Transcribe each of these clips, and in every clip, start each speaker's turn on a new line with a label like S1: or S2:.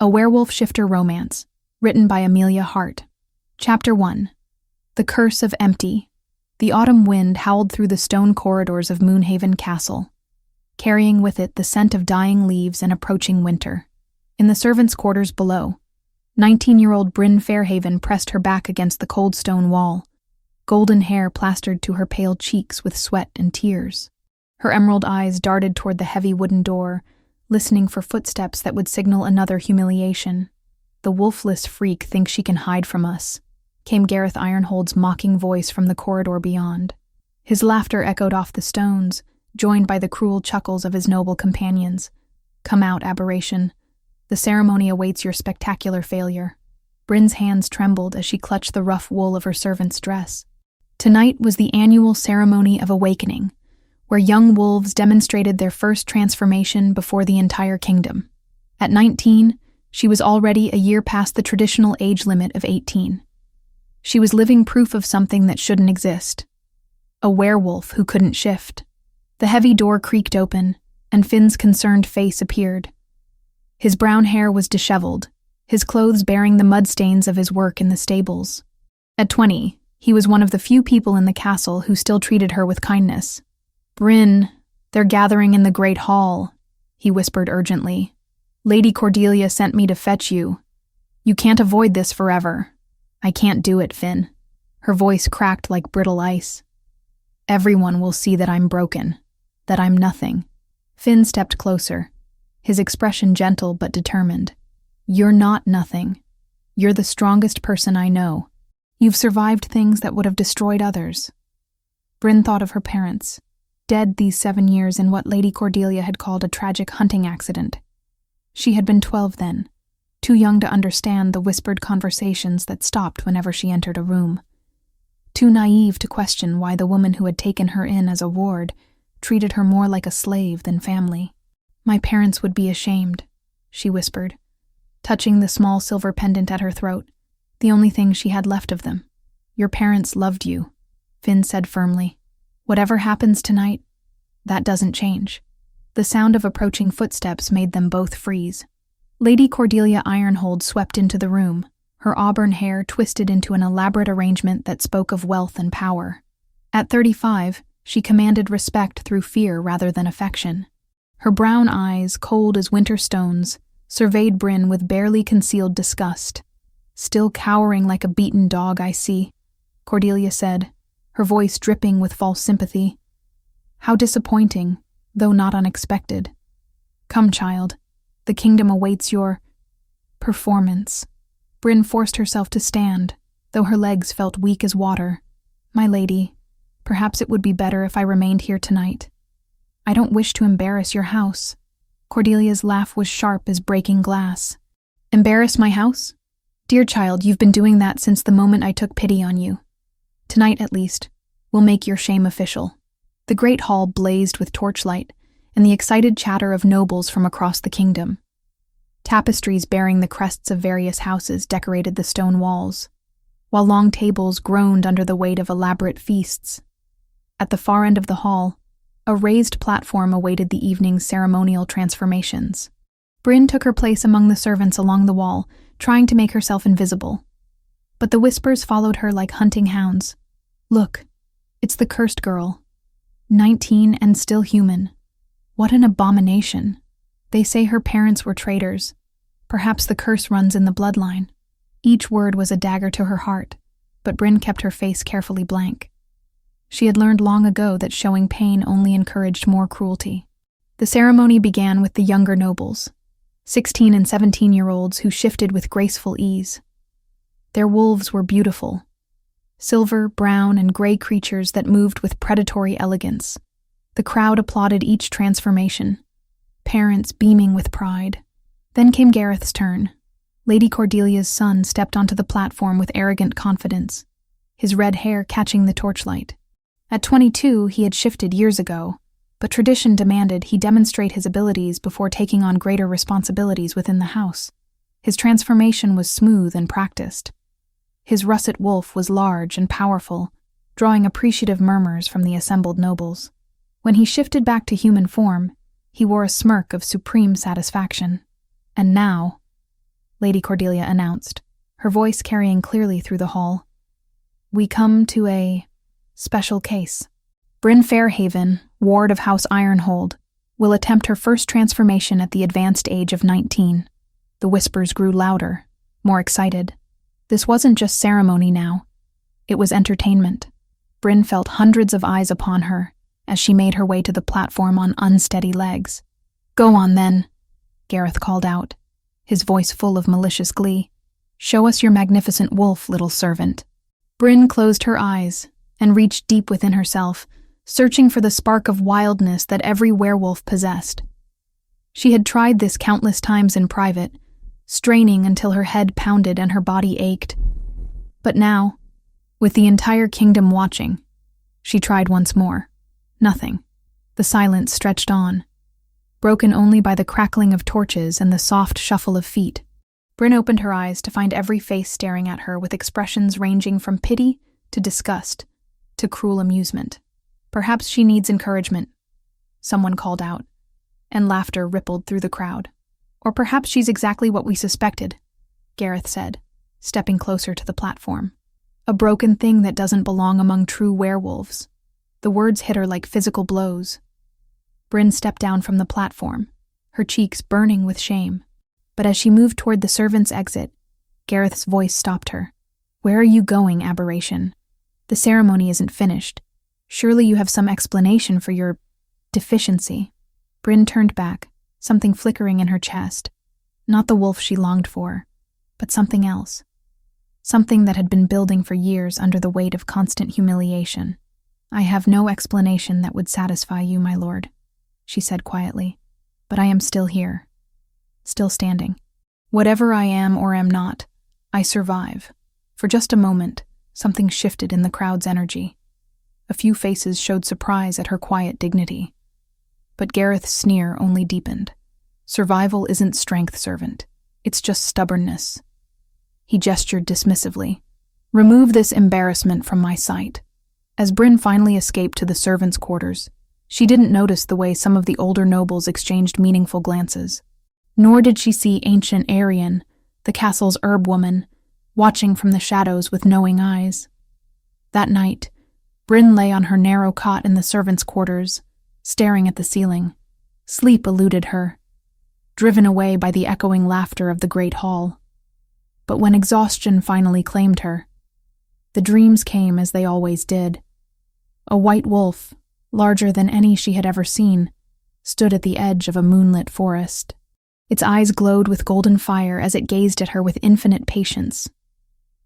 S1: A Werewolf Shifter Romance, written by Amelia Hart. Chapter 1. The Curse of Empty. The autumn wind howled through the stone corridors of Moonhaven Castle, carrying with it the scent of dying leaves and approaching winter. In the servants' quarters below, 19-year-old Bryn Fairhaven pressed her back against the cold stone wall, golden hair plastered to her pale cheeks with sweat and tears. Her emerald eyes darted toward the heavy wooden door, listening for footsteps that would signal another humiliation. "The Wolfless freak thinks she can hide from us," came Gareth Ironhold's mocking voice from the corridor beyond. His laughter echoed off the stones, joined by the cruel chuckles of his noble companions. "Come out, aberration. The ceremony awaits your spectacular failure." Bryn's hands trembled as she clutched the rough wool of her servant's dress. Tonight was the annual ceremony of awakening, where young wolves demonstrated their first transformation before the entire kingdom. At 19, she was already a year past the traditional age limit of 18. She was living proof of something that shouldn't exist. A werewolf who couldn't shift. The heavy door creaked open, and Finn's concerned face appeared. His brown hair was disheveled, his clothes bearing the mud stains of his work in the stables. At 20, he was one of the few people in the castle who still treated her with kindness. "Bryn, they're gathering in the great hall," he whispered urgently. "Lady Cordelia sent me to fetch you. You can't avoid this forever." "I can't do it, Finn." Her voice cracked like brittle ice. "Everyone will see that I'm broken, that I'm nothing." Finn stepped closer, his expression gentle but determined. "You're not nothing. You're the strongest person I know. You've survived things that would have destroyed others." Bryn thought of her parents, dead these 7 years in what Lady Cordelia had called a tragic hunting accident. She had been 12 then, too young to understand the whispered conversations that stopped whenever she entered a room. Too naive to question why the woman who had taken her in as a ward treated her more like a slave than family. "My parents would be ashamed," she whispered, touching the small silver pendant at her throat, the only thing she had left of them. "Your parents loved you," Finn said firmly. "Whatever happens tonight, that doesn't change." The sound of approaching footsteps made them both freeze. Lady Cordelia Ironhold swept into the room, her auburn hair twisted into an elaborate arrangement that spoke of wealth and power. At 35, she commanded respect through fear rather than affection. Her brown eyes, cold as winter stones, surveyed Bryn with barely concealed disgust. "Still cowering like a beaten dog, I see," Cordelia said, her voice dripping with false sympathy. "How disappointing, though not unexpected. Come, child, the kingdom awaits your performance." Bryn forced herself to stand, though her legs felt weak as water. "My lady, perhaps it would be better if I remained here tonight. I don't wish to embarrass your house." Cordelia's laugh was sharp as breaking glass. "Embarrass my house? Dear child, you've been doing that since the moment I took pity on you. Tonight, at least, we'll make your shame official." The great hall blazed with torchlight and the excited chatter of nobles from across the kingdom. Tapestries bearing the crests of various houses decorated the stone walls, while long tables groaned under the weight of elaborate feasts. At the far end of the hall, a raised platform awaited the evening's ceremonial transformations. Bryn took her place among the servants along the wall, trying to make herself invisible. But the whispers followed her like hunting hounds. "Look, it's the cursed girl. 19 and still human. What an abomination. They say her parents were traitors. Perhaps the curse runs in the bloodline." Each word was a dagger to her heart, but Bryn kept her face carefully blank. She had learned long ago that showing pain only encouraged more cruelty. The ceremony began with the younger nobles, 16 and 17-year-olds who shifted with graceful ease. Their wolves were beautiful, silver, brown, and gray creatures that moved with predatory elegance. The crowd applauded each transformation, parents beaming with pride. Then came Gareth's turn. Lady Cordelia's son stepped onto the platform with arrogant confidence, his red hair catching the torchlight. At 22, he had shifted years ago, but tradition demanded he demonstrate his abilities before taking on greater responsibilities within the house. His transformation was smooth and practiced. His russet wolf was large and powerful, drawing appreciative murmurs from the assembled nobles. When he shifted back to human form, he wore a smirk of supreme satisfaction. And now, Lady Cordelia announced, her voice carrying clearly through the hall. "We come to a special case. Bryn Fairhaven, ward of House Ironhold, will attempt her first transformation at the advanced age of 19. The whispers grew louder, more excited. This wasn't just ceremony now. It was entertainment. Bryn felt hundreds of eyes upon her as she made her way to the platform on unsteady legs. "Go on, then," Gareth called out, his voice full of malicious glee. "Show us your magnificent wolf, little servant." Bryn closed her eyes and reached deep within herself, searching for the spark of wildness that every werewolf possessed. She had tried this countless times in private, straining until her head pounded and her body ached. But now, with the entire kingdom watching, she tried once more. Nothing. The silence stretched on, broken only by the crackling of torches and the soft shuffle of feet. Bryn opened her eyes to find every face staring at her with expressions ranging from pity to disgust to cruel amusement. "Perhaps she needs encouragement," someone called out, and laughter rippled through the crowd. "Or perhaps she's exactly what we suspected," Gareth said, stepping closer to the platform. "A broken thing that doesn't belong among true werewolves." The words hit her like physical blows. Bryn stepped down from the platform, her cheeks burning with shame. But as she moved toward the servants' exit, Gareth's voice stopped her. "Where are you going, aberration? The ceremony isn't finished. Surely you have some explanation for your deficiency." Bryn turned back, something flickering in her chest. Not the wolf she longed for, but something else. Something that had been building for years under the weight of constant humiliation. "I have no explanation that would satisfy you, my lord," she said quietly. "But I am still here. Still standing. Whatever I am or am not, I survive." For just a moment, something shifted in the crowd's energy. A few faces showed surprise at her quiet dignity. But Gareth's sneer only deepened. "Survival isn't strength, servant. It's just stubbornness." He gestured dismissively. "Remove this embarrassment from my sight." As Bryn finally escaped to the servants' quarters, she didn't notice the way some of the older nobles exchanged meaningful glances. Nor did she see ancient Arian, the castle's herb woman, watching from the shadows with knowing eyes. That night, Bryn lay on her narrow cot in the servants' quarters, staring at the ceiling. Sleep eluded her, driven away by the echoing laughter of the great hall. But when exhaustion finally claimed her, the dreams came as they always did. A white wolf, larger than any she had ever seen, stood at the edge of a moonlit forest. Its eyes glowed with golden fire as it gazed at her with infinite patience.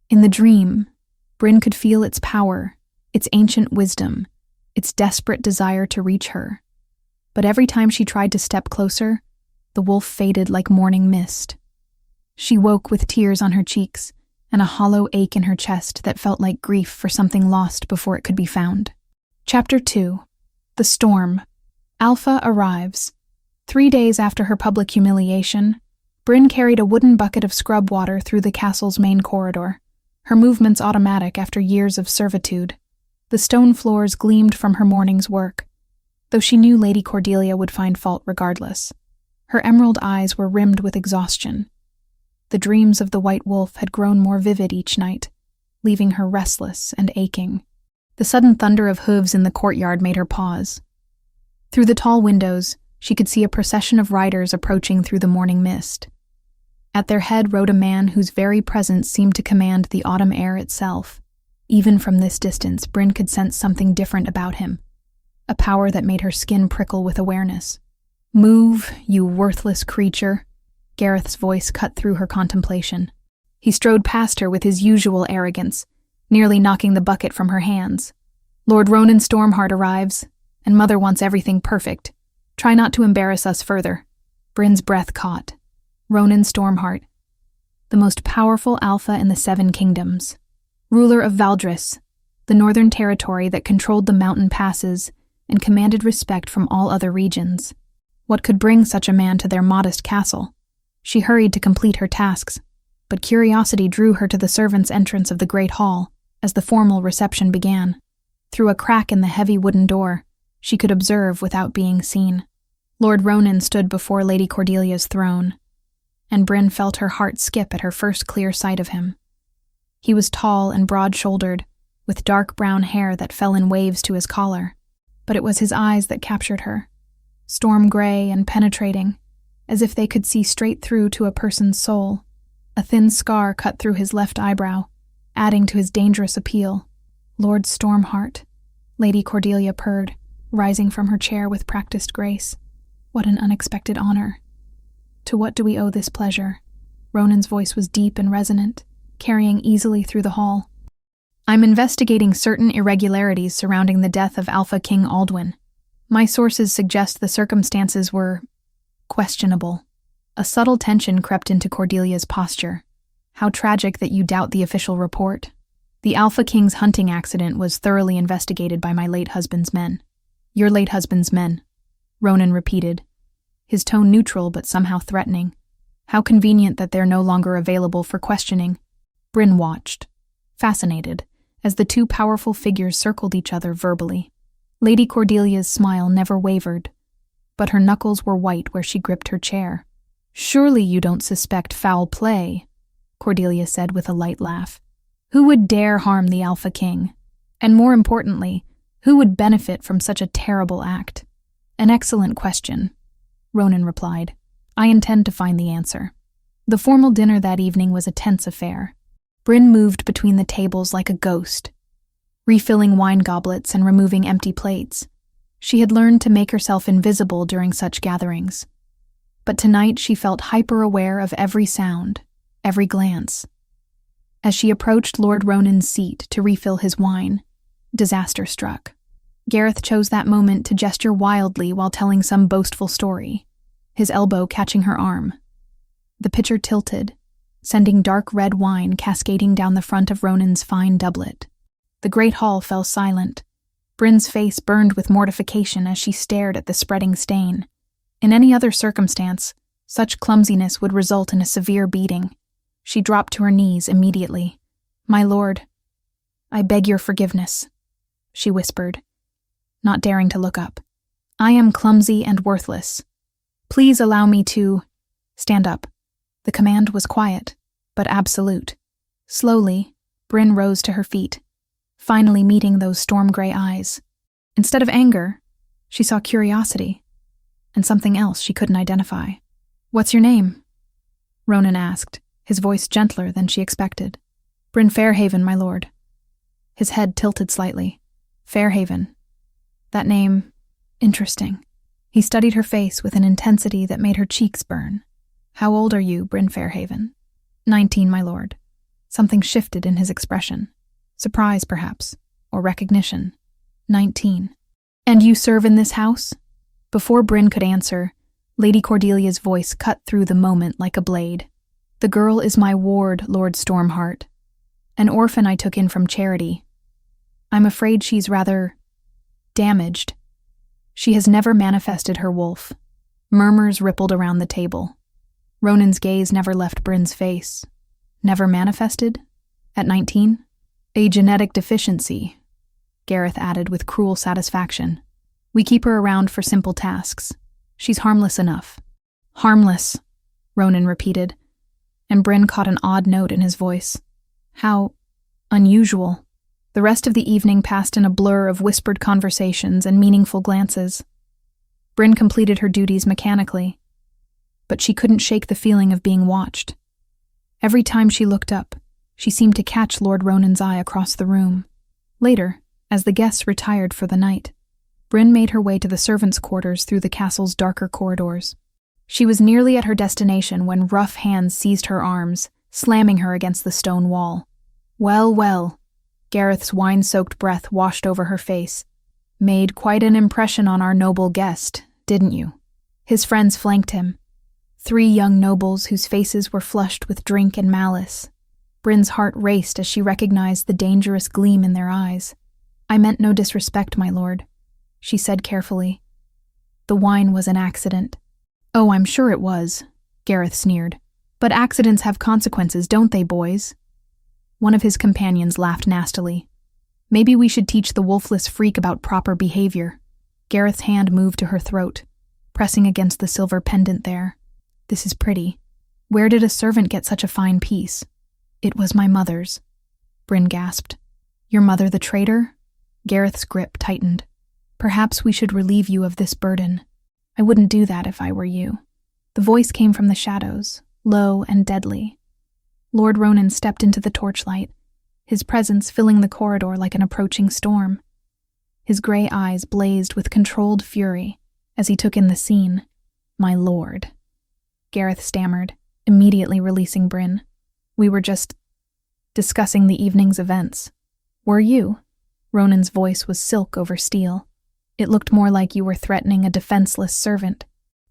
S1: In the dream, Bryn could feel its power, its ancient wisdom, its desperate desire to reach her. But every time she tried to step closer, the wolf faded like morning mist. She woke with tears on her cheeks and a hollow ache in her chest that felt like grief for something lost before it could be found. Chapter 2. The Storm. Alpha arrives. 3 days after her public humiliation, Bryn carried a wooden bucket of scrub water through the castle's main corridor, her movements automatic after years of servitude. The stone floors gleamed from her morning's work, though she knew Lady Cordelia would find fault regardless. Her emerald eyes were rimmed with exhaustion. The dreams of the white wolf had grown more vivid each night, leaving her restless and aching. The sudden thunder of hooves in the courtyard made her pause. Through the tall windows, she could see a procession of riders approaching through the morning mist. At their head rode a man whose very presence seemed to command the autumn air itself. Even from this distance, Bryn could sense something different about him, a power that made her skin prickle with awareness. "Move, you worthless creature," Gareth's voice cut through her contemplation. He strode past her with his usual arrogance, nearly knocking the bucket from her hands. "Lord Ronan Stormheart arrives, and Mother wants everything perfect. Try not to embarrass us further." Bryn's breath caught. Ronan Stormheart, the most powerful alpha in the 7 kingdoms. Ruler of Valdris, the northern territory that controlled the mountain passes and commanded respect from all other regions. What could bring such a man to their modest castle? She hurried to complete her tasks, but curiosity drew her to the servants' entrance of the great hall as the formal reception began. Through a crack in the heavy wooden door, she could observe without being seen. Lord Ronan stood before Lady Cordelia's throne. and Bryn felt her heart skip at her first clear sight of him. He was tall and broad-shouldered, with dark brown hair that fell in waves to his collar, but it was his eyes that captured her, storm gray and penetrating, as if they could see straight through to a person's soul. A thin scar cut through his left eyebrow, adding to his dangerous appeal. "Lord Stormheart," Lady Cordelia purred, rising from her chair with practiced grace. "What an unexpected honor. To what do we owe this pleasure?" Ronan's voice was deep and resonant, carrying easily through the hall. "I'm investigating certain irregularities surrounding the death of Alpha King Aldwin. My sources suggest the circumstances were questionable." A subtle tension crept into Cordelia's posture. "How tragic that you doubt the official report. The Alpha King's hunting accident was thoroughly investigated by my late husband's men." "Your late husband's men," Ronan repeated, his tone neutral but somehow threatening. "How convenient that they're no longer available for questioning." Bryn watched, fascinated, as the two powerful figures circled each other verbally. Lady Cordelia's smile never wavered, but her knuckles were white where she gripped her chair. "Surely you don't suspect foul play," Cordelia said with a light laugh. "Who would dare harm the Alpha King? And more importantly, who would benefit from such a terrible act?" "An excellent question," Ronan replied. "I intend to find the answer." The formal dinner that evening was a tense affair. Bryn moved between the tables like a ghost, refilling wine goblets and removing empty plates. She had learned to make herself invisible during such gatherings. But tonight she felt hyper-aware of every sound, every glance. As she approached Lord Ronan's seat to refill his wine, disaster struck. Gareth chose that moment to gesture wildly while telling some boastful story, his elbow catching her arm. The pitcher tilted, sending dark red wine cascading down the front of Ronan's fine doublet. The great hall fell silent. Bryn's face burned with mortification as she stared at the spreading stain. In any other circumstance, such clumsiness would result in a severe beating. She dropped to her knees immediately. "My lord, I beg your forgiveness," she whispered, not daring to look up. "I am clumsy and worthless. Please allow me to stand up." The command was quiet, but absolute. Slowly, Bryn rose to her feet, finally meeting those storm-gray eyes. Instead of anger, she saw curiosity, and something else she couldn't identify. "What's your name?" Ronan asked, his voice gentler than she expected. "Bryn Fairhaven, my lord." His head tilted slightly. "Fairhaven. That name, interesting." He studied her face with an intensity that made her cheeks burn. "How old are you, Bryn Fairhaven?" 19, my lord." Something shifted in his expression. Surprise, perhaps, or recognition. 19. "And you serve in this house?" Before Bryn could answer, Lady Cordelia's voice cut through the moment like a blade. "The girl is my ward, Lord Stormheart. An orphan I took in from charity. I'm afraid she's rather damaged. She has never manifested her wolf." Murmurs rippled around the table. Ronan's gaze never left Bryn's face. "Never manifested? At 19? A genetic deficiency," Gareth added with cruel satisfaction. "We keep her around for simple tasks. She's harmless enough." "Harmless," Ronan repeated, and Bryn caught an odd note in his voice. How unusual. The rest of the evening passed in a blur of whispered conversations and meaningful glances. Bryn completed her duties mechanically, but she couldn't shake the feeling of being watched. Every time she looked up, she seemed to catch Lord Ronan's eye across the room. Later, as the guests retired for the night, Bryn made her way to the servants' quarters through the castle's darker corridors. She was nearly at her destination when rough hands seized her arms, slamming her against the stone wall. "Well, well," Gareth's wine-soaked breath washed over her face. "Made quite an impression on our noble guest, didn't you?" His friends flanked him. 3 young nobles whose faces were flushed with drink and malice. Bryn's heart raced as she recognized the dangerous gleam in their eyes. "I meant no disrespect, my lord," she said carefully. "The wine was an accident." "Oh, I'm sure it was," Gareth sneered. "But accidents have consequences, don't they, boys?" One of his companions laughed nastily. "Maybe we should teach the wolfless freak about proper behavior." Gareth's hand moved to her throat, pressing against the silver pendant there. "This is pretty." Where did a servant get such a fine piece? It was my mother's. Bryn gasped. Your mother the traitor? Gareth's grip tightened. Perhaps we should relieve you of this burden. I wouldn't do that if I were you. The voice came from the shadows, low and deadly. Lord Ronan stepped into the torchlight, his presence filling the corridor like an approaching storm. His gray eyes blazed with controlled fury as he took in the scene. My lord. Gareth stammered, immediately releasing Bryn. We were just discussing the evening's events. Were you? Ronan's voice was silk over steel. It looked more like you were threatening a defenseless servant.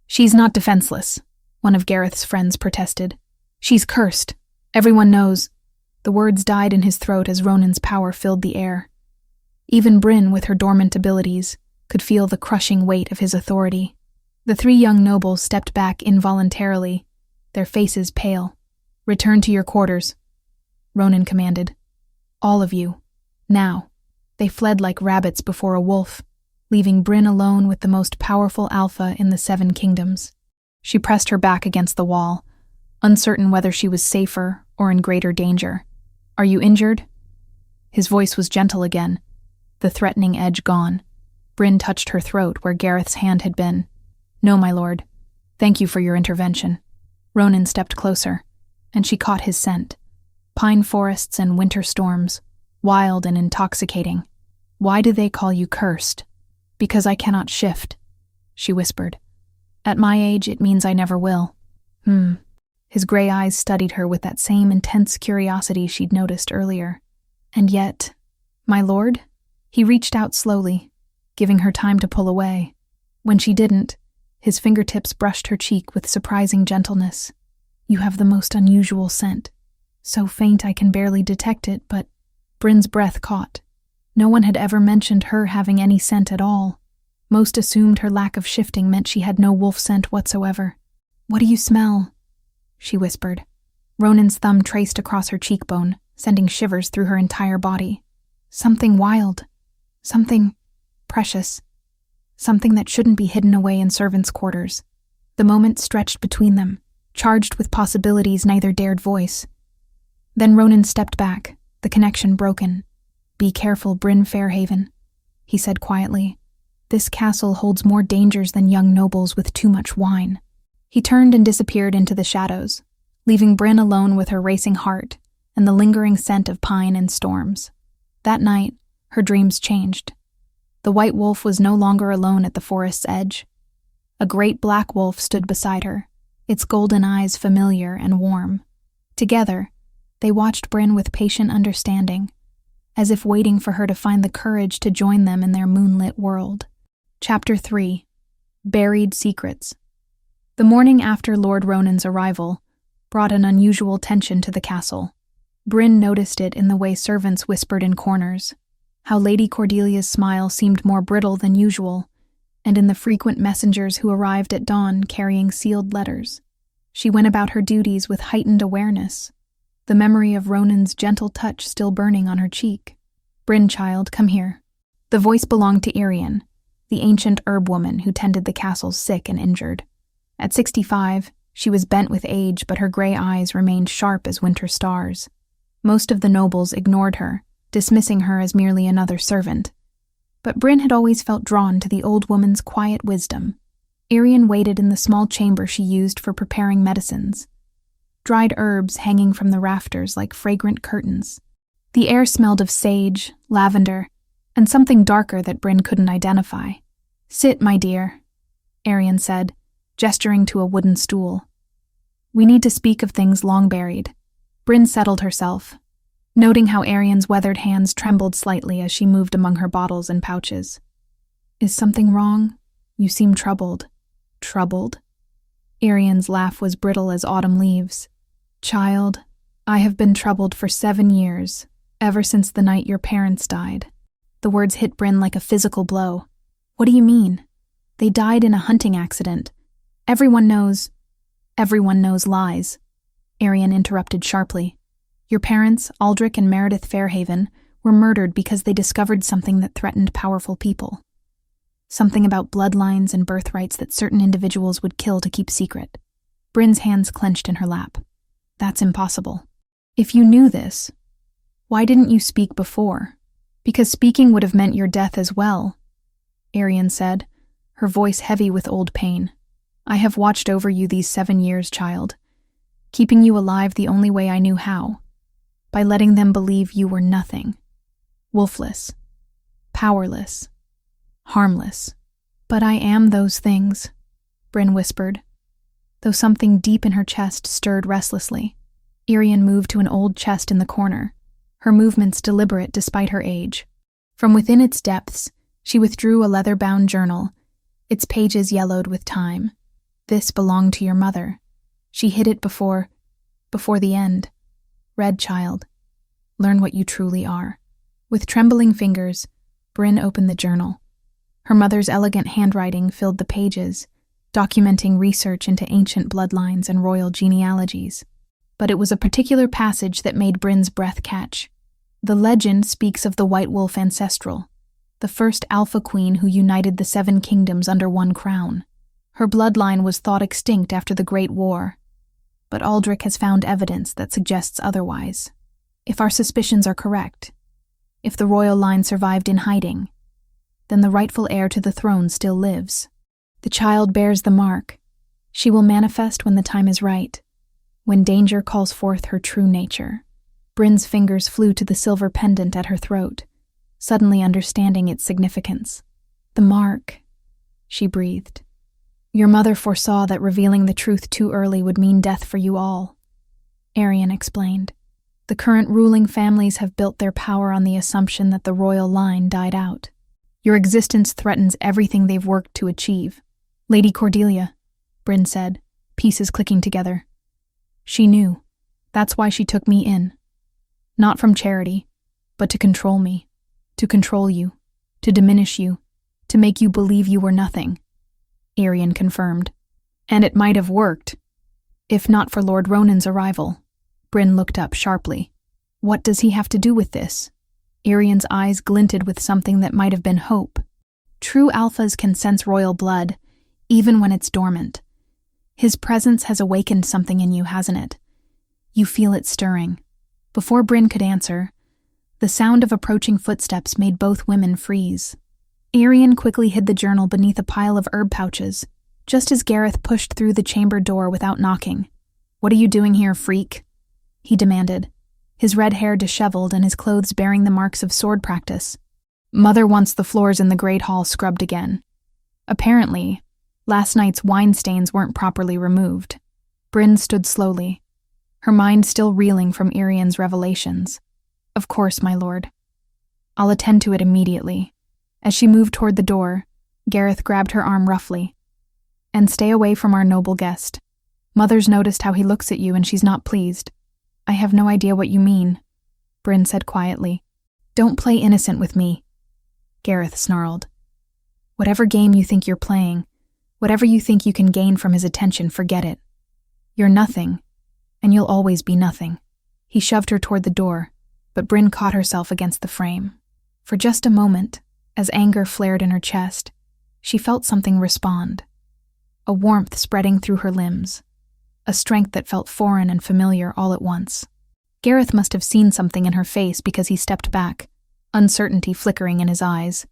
S1: She's not defenseless, one of Gareth's friends protested. She's cursed. Everyone knows. The words died in his throat as Ronan's power filled the air. Even Bryn, with her dormant abilities, could feel the crushing weight of his authority. The three young nobles stepped back involuntarily, their faces pale. Return to your quarters, Ronan commanded. All of you. Now. They fled like rabbits before a wolf, leaving Bryn alone with the most powerful alpha in the 7 kingdoms. She pressed her back against the wall, uncertain whether she was safer or in greater danger. Are you injured? His voice was gentle again, the threatening edge gone. Bryn touched her throat where Gareth's hand had been. No, my lord. Thank you for your intervention. Ronan stepped closer, and she caught his scent. Pine forests and winter storms, wild and intoxicating. Why do they call you cursed? Because I cannot shift, she whispered. At my age, it means I never will. His gray eyes studied her with that same intense curiosity she'd noticed earlier. And yet, my lord? He reached out slowly, giving her time to pull away. When she didn't, his fingertips brushed her cheek with surprising gentleness. You have the most unusual scent. So faint I can barely detect it, but Bryn's breath caught. No one had ever mentioned her having any scent at all. Most assumed her lack of shifting meant she had no wolf scent whatsoever. What do you smell? She whispered. Ronan's thumb traced across her cheekbone, sending shivers through her entire body. Something wild. Something precious. Something that shouldn't be hidden away in servants' quarters. The moment stretched between them, charged with possibilities neither dared voice. Then Ronan stepped back, the connection broken. Be careful, Bryn Fairhaven, he said quietly. This castle holds more dangers than young nobles with too much wine. He turned and disappeared into the shadows, leaving Bryn alone with her racing heart and the lingering scent of pine and storms. That night, her dreams changed. The white wolf was no longer alone at the forest's edge. A great black wolf stood beside her, its golden eyes familiar and warm. Together, they watched Bryn with patient understanding, as if waiting for her to find the courage to join them in their moonlit world. Chapter 3. Buried Secrets. The morning after Lord Ronan's arrival brought an unusual tension to the castle. Bryn noticed it in the way servants whispered in corners, how Lady Cordelia's smile seemed more brittle than usual, and in the frequent messengers who arrived at dawn carrying sealed letters. She went about her duties with heightened awareness, the memory of Ronan's gentle touch still burning on her cheek. Bryn, child, come here. The voice belonged to Irian, the ancient herb woman who tended the castle's sick and injured. At 65, she was bent with age, but her gray eyes remained sharp as winter stars. Most of the nobles ignored her, dismissing her as merely another servant. But Bryn had always felt drawn to the old woman's quiet wisdom. Irian waited in the small chamber she used for preparing medicines, dried herbs hanging from the rafters like fragrant curtains. The air smelled of sage, lavender, and something darker that Bryn couldn't identify. Sit, my dear, Irian said, gesturing to a wooden stool. We need to speak of things long buried. Bryn settled herself, noting how Irian's weathered hands trembled slightly as she moved among her bottles and pouches. Is something wrong? You seem troubled. Troubled? Irian's laugh was brittle as autumn leaves. Child, I have been troubled for 7 years, ever since the night your parents died. The words hit Bryn like a physical blow. What do you mean? They died in a hunting accident. Everyone knows lies. Irian interrupted sharply. Your parents, Aldrich and Meredith Fairhaven, were murdered because they discovered something that threatened powerful people. Something about bloodlines and birthrights that certain individuals would kill to keep secret. Bryn's hands clenched in her lap. That's impossible. If you knew this, why didn't you speak before? Because speaking would have meant your death as well, Arian said, her voice heavy with old pain. I have watched over you these 7 years, child, keeping you alive the only way I knew how, by letting them believe you were nothing. Wolfless, powerless, harmless. But I am those things, Bryn whispered, though something deep in her chest stirred restlessly. Arian moved to an old chest in the corner, her movements deliberate despite her age. From within its depths, she withdrew a leather-bound journal, its pages yellowed with time. This belonged to your mother. She hid it before the end. Read, child. Learn what you truly are. With trembling fingers, Bryn opened the journal. Her mother's elegant handwriting filled the pages, documenting research into ancient bloodlines and royal genealogies. But it was a particular passage that made Bryn's breath catch. The legend speaks of the White Wolf ancestral, the first alpha queen who united the 7 kingdoms under one crown. Her bloodline was thought extinct after the Great War, but Aldrich has found evidence that suggests otherwise. If our suspicions are correct, if the royal line survived in hiding, then the rightful heir to the throne still lives. The child bears the mark. She will manifest when the time is right, when danger calls forth her true nature. Bryn's fingers flew to the silver pendant at her throat, suddenly understanding its significance. The mark, she breathed. Your mother foresaw that revealing the truth too early would mean death for you all, Arian explained. The current ruling families have built their power on the assumption that the royal line died out. Your existence threatens everything they've worked to achieve. Lady Cordelia, Bryn said, pieces clicking together. She knew. That's why she took me in. Not from charity, but to control me, to control you, to diminish you, to make you believe you were nothing, Arian confirmed. And it might have worked, if not for Lord Ronan's arrival. Bryn looked up sharply. What does he have to do with this? Arian's eyes glinted with something that might have been hope. True alphas can sense royal blood, even when it's dormant. His presence has awakened something in you, hasn't it? You feel it stirring. Before Bryn could answer, the sound of approaching footsteps made both women freeze. Arian quickly hid the journal beneath a pile of herb pouches, just as Gareth pushed through the chamber door without knocking. What are you doing here, freak? He demanded, his red hair disheveled and his clothes bearing the marks of sword practice. Mother wants the floors in the great hall scrubbed again. Apparently, last night's wine stains weren't properly removed. Bryn stood slowly, her mind still reeling from Arian's revelations. Of course, my lord. I'll attend to it immediately. As she moved toward the door, Gareth grabbed her arm roughly. And stay away from our noble guest. Mother's noticed how he looks at you and she's not pleased. I have no idea what you mean, Bryn said quietly. Don't play innocent with me, Gareth snarled. Whatever game you think you're playing, whatever you think you can gain from his attention, forget it. You're nothing, and you'll always be nothing. He shoved her toward the door, but Bryn caught herself against the frame. For just a moment, as anger flared in her chest, she felt something respond. A warmth spreading through her limbs. A strength that felt foreign and familiar all at once. Gareth must have seen something in her face because he stepped back, uncertainty flickering in his eyes.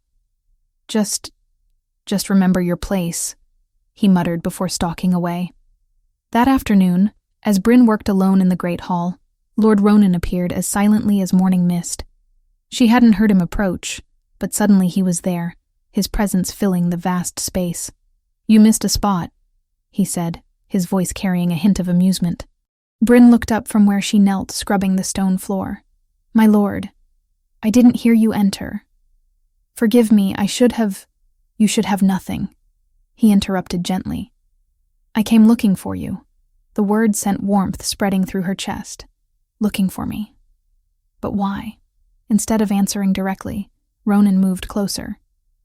S1: Just remember your place, he muttered before stalking away. That afternoon, as Bryn worked alone in the great hall, Lord Ronan appeared as silently as morning mist. She hadn't heard him approach, but suddenly he was there, his presence filling the vast space. You missed a spot, he said, his voice carrying a hint of amusement. Bryn looked up from where she knelt, scrubbing the stone floor. My lord, I didn't hear you enter. Forgive me, you should have nothing, he interrupted gently. I came looking for you. The word sent warmth spreading through her chest. Looking for me. But why? Instead of answering directly, Ronan moved closer,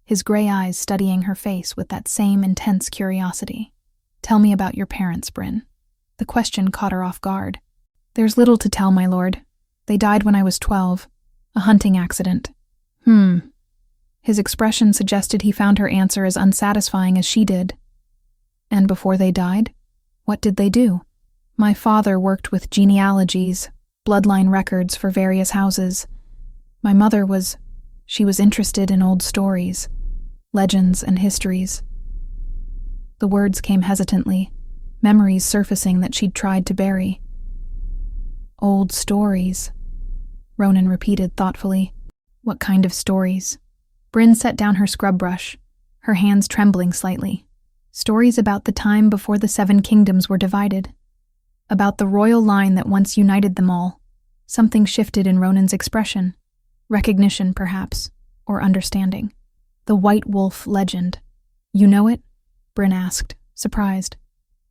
S1: his gray eyes studying her face with that same intense curiosity. Tell me about your parents, Bryn. The question caught her off guard. There's little to tell, my lord. They died when I was 12. A hunting accident. His expression suggested he found her answer as unsatisfying as she did. And before they died? What did they do? My father worked with genealogies, bloodline records for various houses. My mother she was interested in old stories, legends and histories. The words came hesitantly, memories surfacing that she'd tried to bury. Old stories, Ronan repeated thoughtfully. What kind of stories? Bryn set down her scrub brush, her hands trembling slightly. Stories about the time before the 7 kingdoms were divided. About the royal line that once united them all. Something shifted in Ronan's expression. Recognition, perhaps, or understanding. The White Wolf legend. You know it? Bryn asked, surprised.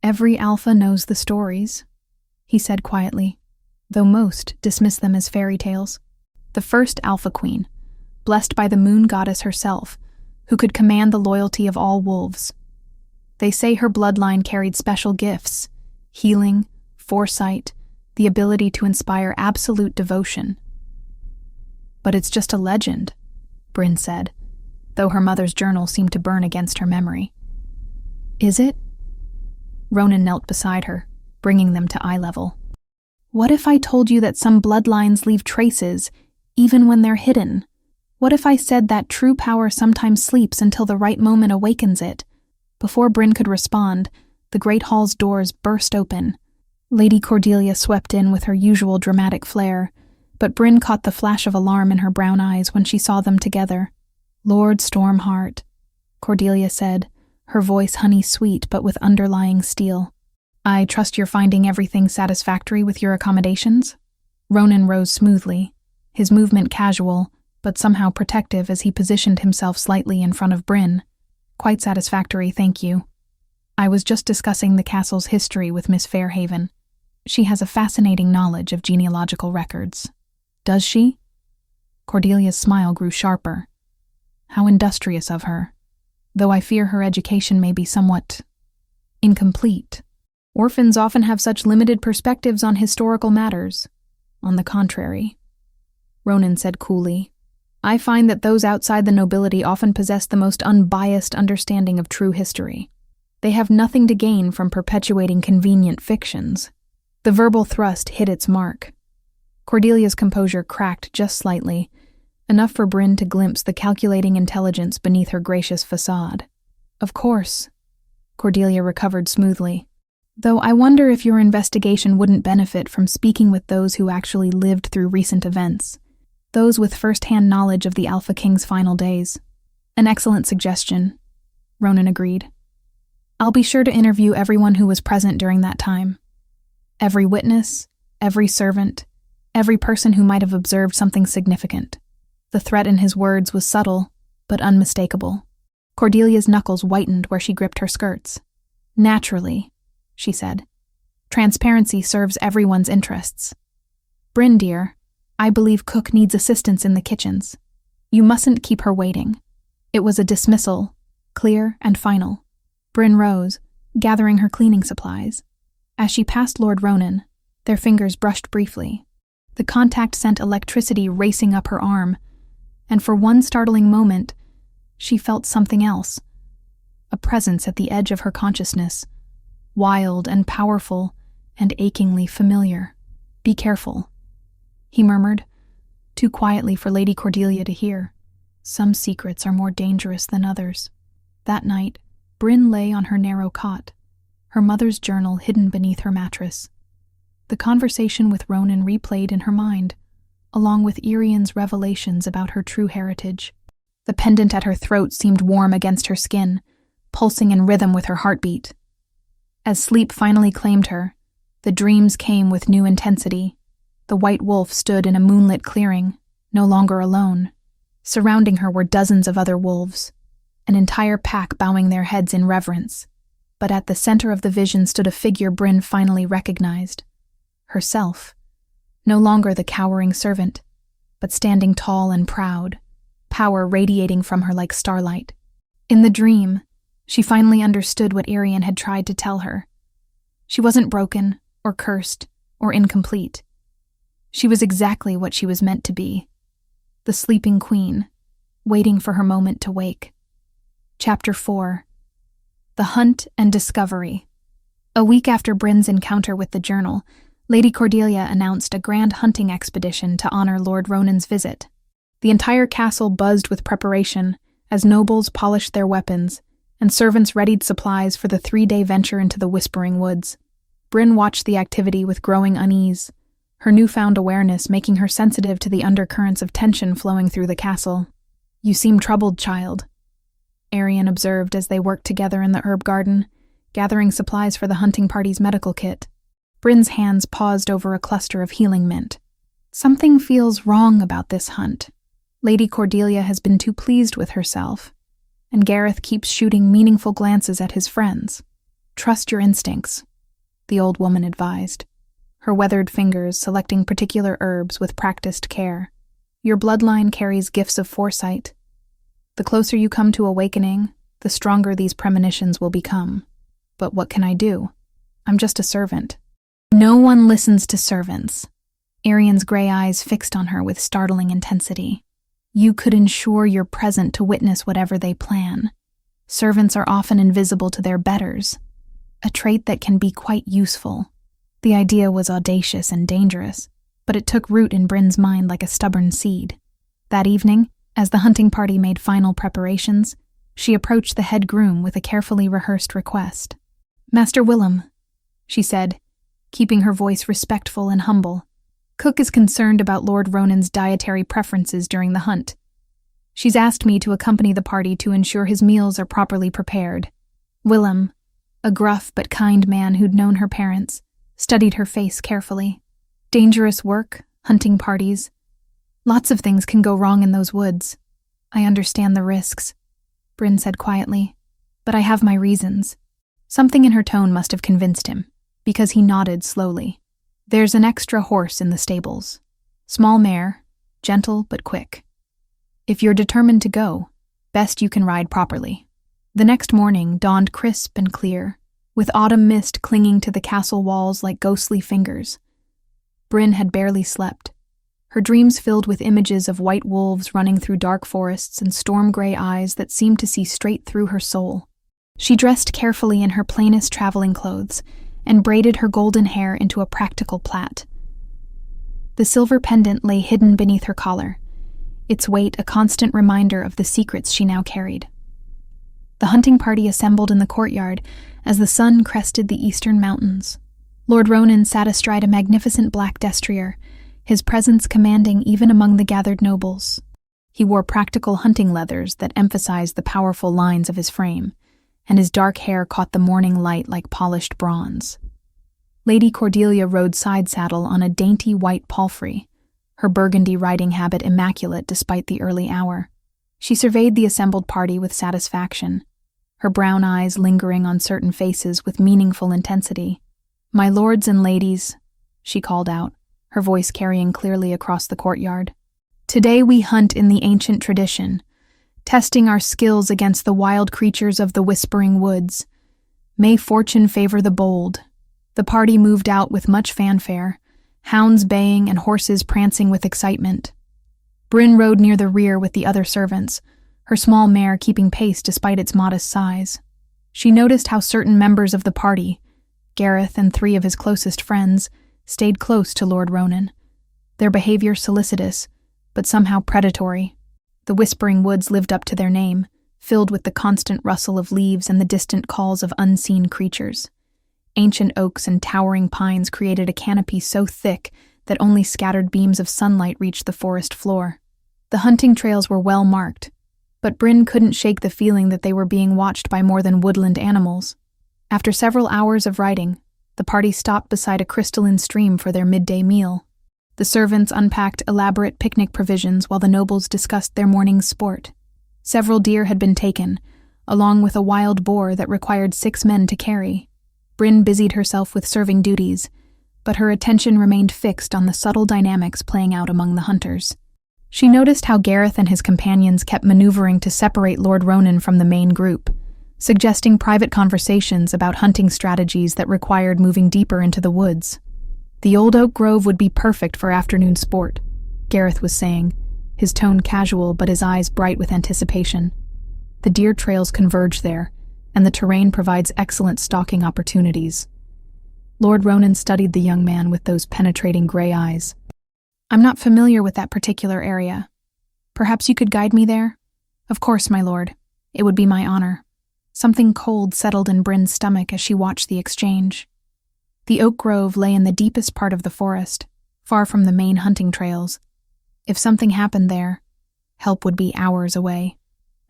S1: Every alpha knows the stories, he said quietly, though most dismiss them as fairy tales. The first alpha queen, blessed by the moon goddess herself, who could command the loyalty of all wolves. They say her bloodline carried special gifts, healing, foresight, the ability to inspire absolute devotion. But it's just a legend, Bryn said, though her mother's journal seemed to burn against her memory. Is it? Ronan knelt beside her, bringing them to eye level. What if I told you that some bloodlines leave traces, even when they're hidden? What if I said that true power sometimes sleeps until the right moment awakens it? Before Bryn could respond, the great hall's doors burst open. Lady Cordelia swept in with her usual dramatic flair, but Bryn caught the flash of alarm in her brown eyes when she saw them together. Lord Stormheart, Cordelia said, her voice honey-sweet but with underlying steel. I trust you're finding everything satisfactory with your accommodations? Ronan rose smoothly, his movement casual, but somehow protective as he positioned himself slightly in front of Bryn. Quite satisfactory, thank you. I was just discussing the castle's history with Miss Fairhaven. She has a fascinating knowledge of genealogical records. Does she? Cordelia's smile grew sharper. How industrious of her, though I fear her education may be somewhat incomplete. Orphans often have such limited perspectives on historical matters. On the contrary, Ronan said coolly, I find that those outside the nobility often possess the most unbiased understanding of true history. They have nothing to gain from perpetuating convenient fictions. The verbal thrust hit its mark. Cordelia's composure cracked just slightly, enough for Bryn to glimpse the calculating intelligence beneath her gracious facade. Of course, Cordelia recovered smoothly. Though I wonder if your investigation wouldn't benefit from speaking with those who actually lived through recent events. Those with first-hand knowledge of the Alpha King's final days. An excellent suggestion, Ronan agreed. I'll be sure to interview everyone who was present during that time. Every witness, every servant, every person who might have observed something significant. The threat in his words was subtle, but unmistakable. Cordelia's knuckles whitened where she gripped her skirts. Naturally, she said. Transparency serves everyone's interests. Bryn, dear, I believe Cook needs assistance in the kitchens. You mustn't keep her waiting. It was a dismissal, clear and final. Bryn rose, gathering her cleaning supplies. As she passed Lord Ronan, their fingers brushed briefly. The contact sent electricity racing up her arm, and for one startling moment, she felt something else. A presence at the edge of her consciousness, wild and powerful and achingly familiar. Be careful, he murmured, too quietly for Lady Cordelia to hear. Some secrets are more dangerous than others. That night, Bryn lay on her narrow cot, her mother's journal hidden beneath her mattress. The conversation with Ronan replayed in her mind, along with Irian's revelations about her true heritage. The pendant at her throat seemed warm against her skin, pulsing in rhythm with her heartbeat. As sleep finally claimed her, the dreams came with new intensity. The White Wolf stood in a moonlit clearing, no longer alone. Surrounding her were dozens of other wolves, an entire pack bowing their heads in reverence. But at the center of the vision stood a figure Bryn finally recognized. Herself. No longer the cowering servant, but standing tall and proud, power radiating from her like starlight. In the dream, she finally understood what Irian had tried to tell her. She wasn't broken, or cursed, or incomplete. She was exactly what she was meant to be. The sleeping queen, waiting for her moment to wake. Chapter 4. The Hunt and Discovery. A week after Bryn's encounter with the journal, Lady Cordelia announced a grand hunting expedition to honor Lord Ronan's visit. The entire castle buzzed with preparation as nobles polished their weapons and servants readied supplies for the 3-day venture into the Whispering Woods. Bryn watched the activity with growing unease, her newfound awareness making her sensitive to the undercurrents of tension flowing through the castle. "You seem troubled, child," Arian observed as they worked together in the herb garden, gathering supplies for the hunting party's medical kit. Bryn's hands paused over a cluster of healing mint. "Something feels wrong about this hunt. Lady Cordelia has been too pleased with herself, and Gareth keeps shooting meaningful glances at his friends. Trust your instincts," the old woman advised, her weathered fingers selecting particular herbs with practiced care. "Your bloodline carries gifts of foresight. The closer you come to awakening, the stronger these premonitions will become. But what can I do? I'm just a servant." "No one listens to servants." Arian's gray eyes fixed on her with startling intensity. "You could ensure you're present to witness whatever they plan. Servants are often invisible to their betters, a trait that can be quite useful." The idea was audacious and dangerous, but it took root in Bryn's mind like a stubborn seed. That evening, as the hunting party made final preparations, she approached the head groom with a carefully rehearsed request. "Master Willem," she said, keeping her voice respectful and humble, "Cook is concerned about Lord Ronan's dietary preferences during the hunt. She's asked me to accompany the party to ensure his meals are properly prepared." Willem, a gruff but kind man who'd known her parents, studied her face carefully. "Dangerous work, hunting parties. Lots of things can go wrong in those woods. I understand the risks," Bryn said quietly, "but I have my reasons." Something in her tone must have convinced him, because he nodded slowly. "There's an extra horse in the stables. Small mare, gentle but quick. If you're determined to go, best you can ride properly." The next morning dawned crisp and clear, with autumn mist clinging to the castle walls like ghostly fingers. Bryn had barely slept, her dreams filled with images of white wolves running through dark forests and storm-gray eyes that seemed to see straight through her soul. She dressed carefully in her plainest traveling clothes and braided her golden hair into a practical plait. The silver pendant lay hidden beneath her collar, its weight a constant reminder of the secrets she now carried. The hunting party assembled in the courtyard as the sun crested the eastern mountains. Lord Ronan sat astride a magnificent black destrier, his presence commanding even among the gathered nobles. He wore practical hunting leathers that emphasized the powerful lines of his frame, and his dark hair caught the morning light like polished bronze. Lady Cordelia rode side saddle on a dainty white palfrey, her burgundy riding habit immaculate despite the early hour. She surveyed the assembled party with satisfaction, her brown eyes lingering on certain faces with meaningful intensity. "My lords and ladies," she called out, her voice carrying clearly across the courtyard. "Today we hunt in the ancient tradition, testing our skills against the wild creatures of the Whispering Woods. May fortune favor the bold." The party moved out with much fanfare, hounds baying and horses prancing with excitement. Bryn rode near the rear with the other servants, her small mare keeping pace despite its modest size. She noticed how certain members of the party, Gareth and 3 of his closest friends, stayed close to Lord Ronan, their behavior solicitous, but somehow predatory. The Whispering Woods lived up to their name, filled with the constant rustle of leaves and the distant calls of unseen creatures. Ancient oaks and towering pines created a canopy so thick that only scattered beams of sunlight reached the forest floor. The hunting trails were well marked, but Bryn couldn't shake the feeling that they were being watched by more than woodland animals. After several hours of riding, the party stopped beside a crystalline stream for their midday meal. The servants unpacked elaborate picnic provisions while the nobles discussed their morning's sport. Several deer had been taken, along with a wild boar that required 6 men to carry. Bryn busied herself with serving duties, but her attention remained fixed on the subtle dynamics playing out among the hunters. She noticed how Gareth and his companions kept maneuvering to separate Lord Ronan from the main group, suggesting private conversations about hunting strategies that required moving deeper into the woods. "The old oak grove would be perfect for afternoon sport," Gareth was saying, his tone casual but his eyes bright with anticipation. "The deer trails converge there, and the terrain provides excellent stalking opportunities. Lord Ronan studied the young man with those penetrating gray eyes. "I'm not familiar with that particular area. Perhaps you could guide me there?" "Of course, my lord. It would be my honor." Something cold settled in Bryn's stomach as she watched the exchange. The oak grove lay in the deepest part of the forest, far from the main hunting trails. If something happened there, help would be hours away.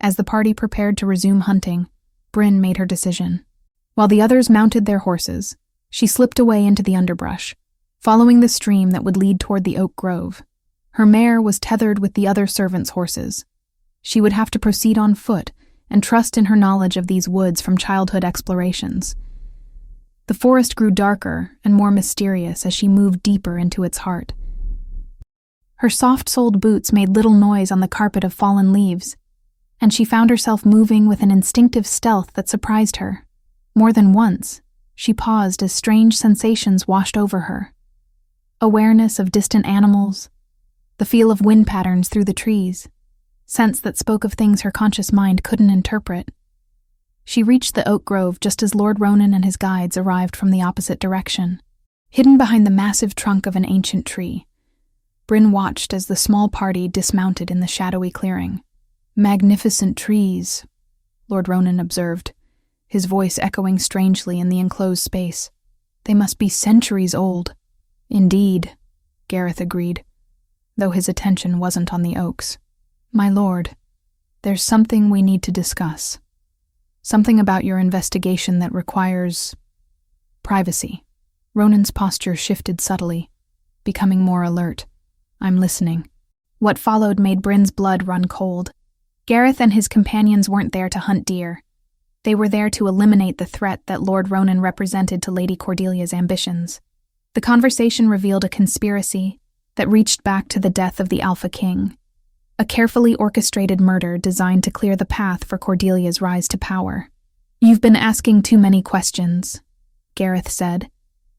S1: As the party prepared to resume hunting, Bryn made her decision. While the others mounted their horses, she slipped away into the underbrush, following the stream that would lead toward the oak grove. Her mare was tethered with the other servants' horses. She would have to proceed on foot and trust in her knowledge of these woods from childhood explorations. The forest grew darker and more mysterious as she moved deeper into its heart. Her soft-soled boots made little noise on the carpet of fallen leaves, and she found herself moving with an instinctive stealth that surprised her. More than once, she paused as strange sensations washed over her. Awareness of distant animals, the feel of wind patterns through the trees, scents that spoke of things her conscious mind couldn't interpret. She reached the oak grove just as Lord Ronan and his guides arrived from the opposite direction. Hidden behind the massive trunk of an ancient tree, Bryn watched as the small party dismounted in the shadowy clearing. "Magnificent trees," Lord Ronan observed, his voice echoing strangely in the enclosed space. "They must be centuries old." "Indeed," Gareth agreed, though his attention wasn't on the oaks. "My lord, there's something we need to discuss. Something about your investigation that requires privacy." Ronan's posture shifted subtly, becoming more alert. "I'm listening." What followed made Bryn's blood run cold. Gareth and his companions weren't there to hunt deer. They were there to eliminate the threat that Lord Ronan represented to Lady Cordelia's ambitions. The conversation revealed a conspiracy that reached back to the death of the Alpha King, a carefully orchestrated murder designed to clear the path for Cordelia's rise to power. "You've been asking too many questions," Gareth said,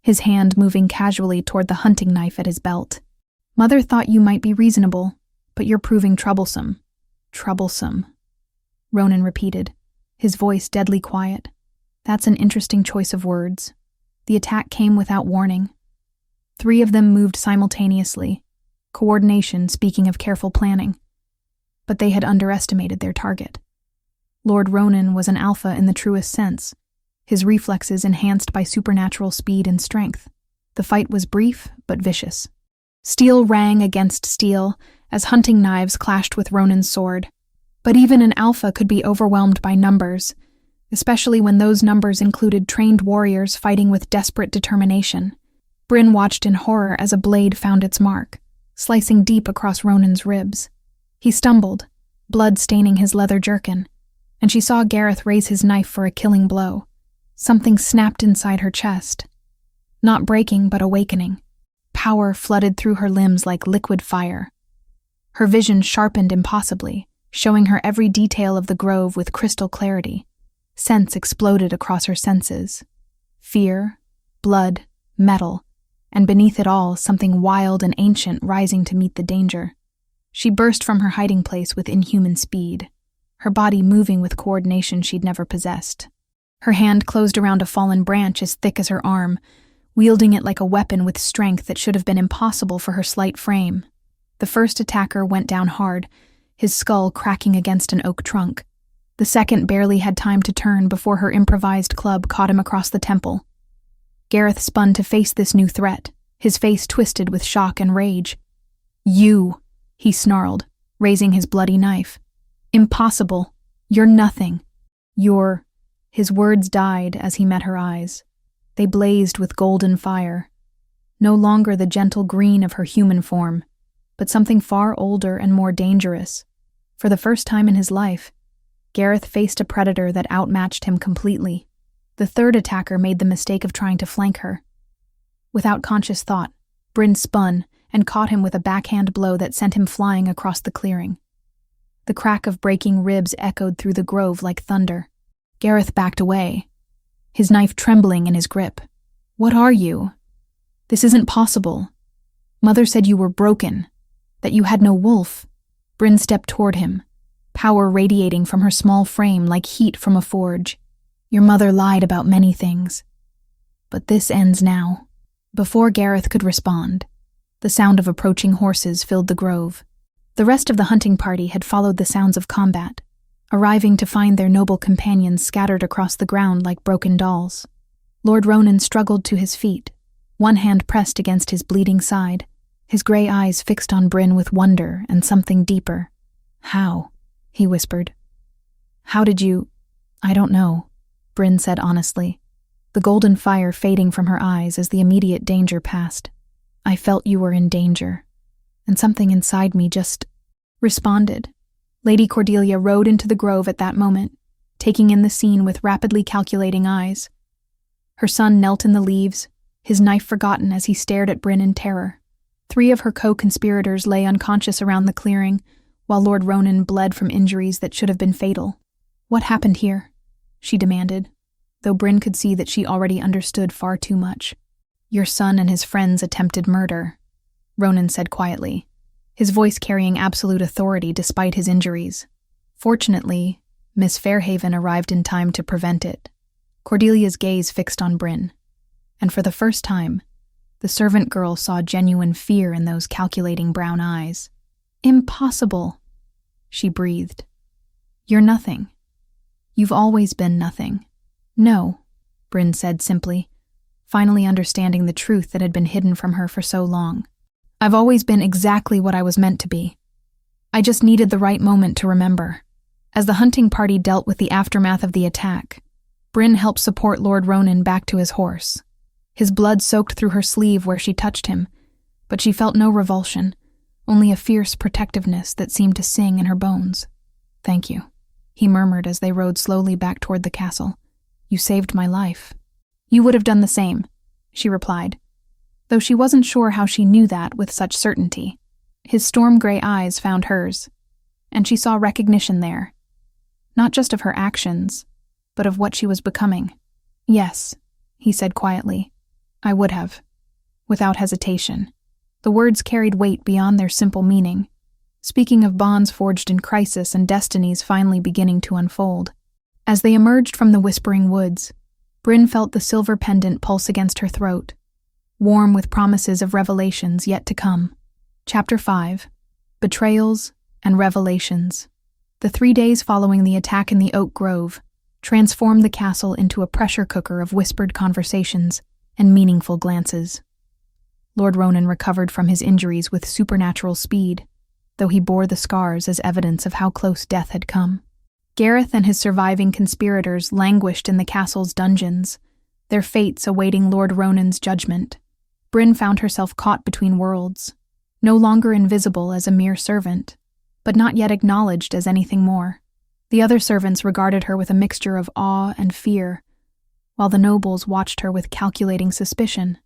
S1: his hand moving casually toward the hunting knife at his belt. "Mother thought you might be reasonable, but you're proving troublesome." "Troublesome," Ronan repeated, his voice deadly quiet. "That's an interesting choice of words." The attack came without warning. 3 of them moved simultaneously, coordination speaking of careful planning. But they had underestimated their target. Lord Ronan was an alpha in the truest sense, his reflexes enhanced by supernatural speed and strength. The fight was brief but vicious. Steel rang against steel as hunting knives clashed with Ronan's sword. But even an alpha could be overwhelmed by numbers, especially when those numbers included trained warriors fighting with desperate determination. Bryn watched in horror as a blade found its mark, slicing deep across Ronan's ribs. He stumbled, blood staining his leather jerkin, and she saw Gareth raise his knife for a killing blow. Something snapped inside her chest. Not breaking, but awakening. Power flooded through her limbs like liquid fire. Her vision sharpened impossibly, showing her every detail of the grove with crystal clarity. Sense exploded across her senses. Fear, blood, metal, and beneath it all, something wild and ancient rising to meet the danger. She burst from her hiding place with inhuman speed, her body moving with coordination she'd never possessed. Her hand closed around a fallen branch as thick as her arm, wielding it like a weapon with strength that should have been impossible for her slight frame. The first attacker went down hard, his skull cracking against an oak trunk. The second barely had time to turn before her improvised club caught him across the temple. Gareth spun to face this new threat, his face twisted with shock and rage. "You," he snarled, raising his bloody knife. "Impossible. You're nothing. You're—" His words died as he met her eyes. They blazed with golden fire. No longer the gentle green of her human form, but something far older and more dangerous. For the first time in his life, Gareth faced a predator that outmatched him completely. The third attacker made the mistake of trying to flank her. Without conscious thought, Bryn spun and caught him with a backhand blow that sent him flying across the clearing. The crack of breaking ribs echoed through the grove like thunder. Gareth backed away, his knife trembling in his grip. "What are you? This isn't possible. Mother said you were broken, that you had no wolf." Bryn stepped toward him, power radiating from her small frame like heat from a forge. "Your mother lied about many things. But this ends now." Before Gareth could respond, the sound of approaching horses filled the grove. The rest of the hunting party had followed the sounds of combat, arriving to find their noble companions scattered across the ground like broken dolls. Lord Ronan struggled to his feet, one hand pressed against his bleeding side, his gray eyes fixed on Bryn with wonder and something deeper. "How?" he whispered. "How did you—" "I don't know," Bryn said honestly, the golden fire fading from her eyes as the immediate danger passed. "I felt you were in danger, and something inside me just responded." Lady Cordelia rode into the grove at that moment, taking in the scene with rapidly calculating eyes. Her son knelt in the leaves, his knife forgotten as he stared at Bryn in terror. 3 of her co-conspirators lay unconscious around the clearing, while Lord Ronan bled from injuries that should have been fatal. "What happened here?" she demanded, though Bryn could see that she already understood far too much. "Your son and his friends attempted murder," Ronan said quietly, his voice carrying absolute authority despite his injuries. Fortunately, Miss Fairhaven arrived in time to prevent it. Cordelia's gaze fixed on Bryn, and for the first time, the servant girl saw genuine fear in those calculating brown eyes. "Impossible," she breathed. "You're nothing. You've always been nothing." "No," Bryn said simply, finally understanding the truth that had been hidden from her for so long. "I've always been exactly what I was meant to be. I just needed the right moment to remember." As the hunting party dealt with the aftermath of the attack, Bryn helped support Lord Ronan back to his horse. His blood soaked through her sleeve where she touched him, but she felt no revulsion, only a fierce protectiveness that seemed to sing in her bones. "Thank you," he murmured as they rode slowly back toward the castle. "You saved my life." "You would have done the same," she replied, though she wasn't sure how she knew that with such certainty. His storm-gray eyes found hers, and she saw recognition there, not just of her actions, but of what she was becoming. "Yes," he said quietly, "I would have," without hesitation. The words carried weight beyond their simple meaning, speaking of bonds forged in crisis and destinies finally beginning to unfold. As they emerged from the whispering woods, Bryn felt the silver pendant pulse against her throat, warm with promises of revelations yet to come. Chapter 5. Betrayals and Revelations. The 3 days following the attack in the Oak Grove transformed the castle into a pressure cooker of whispered conversations and meaningful glances. Lord Ronan recovered from his injuries with supernatural speed, though he bore the scars as evidence of how close death had come. Gareth and his surviving conspirators languished in the castle's dungeons, their fates awaiting Lord Ronan's judgment. Bryn found herself caught between worlds, no longer invisible as a mere servant, but not yet acknowledged as anything more. The other servants regarded her with a mixture of awe and fear, while the nobles watched her with calculating suspicion.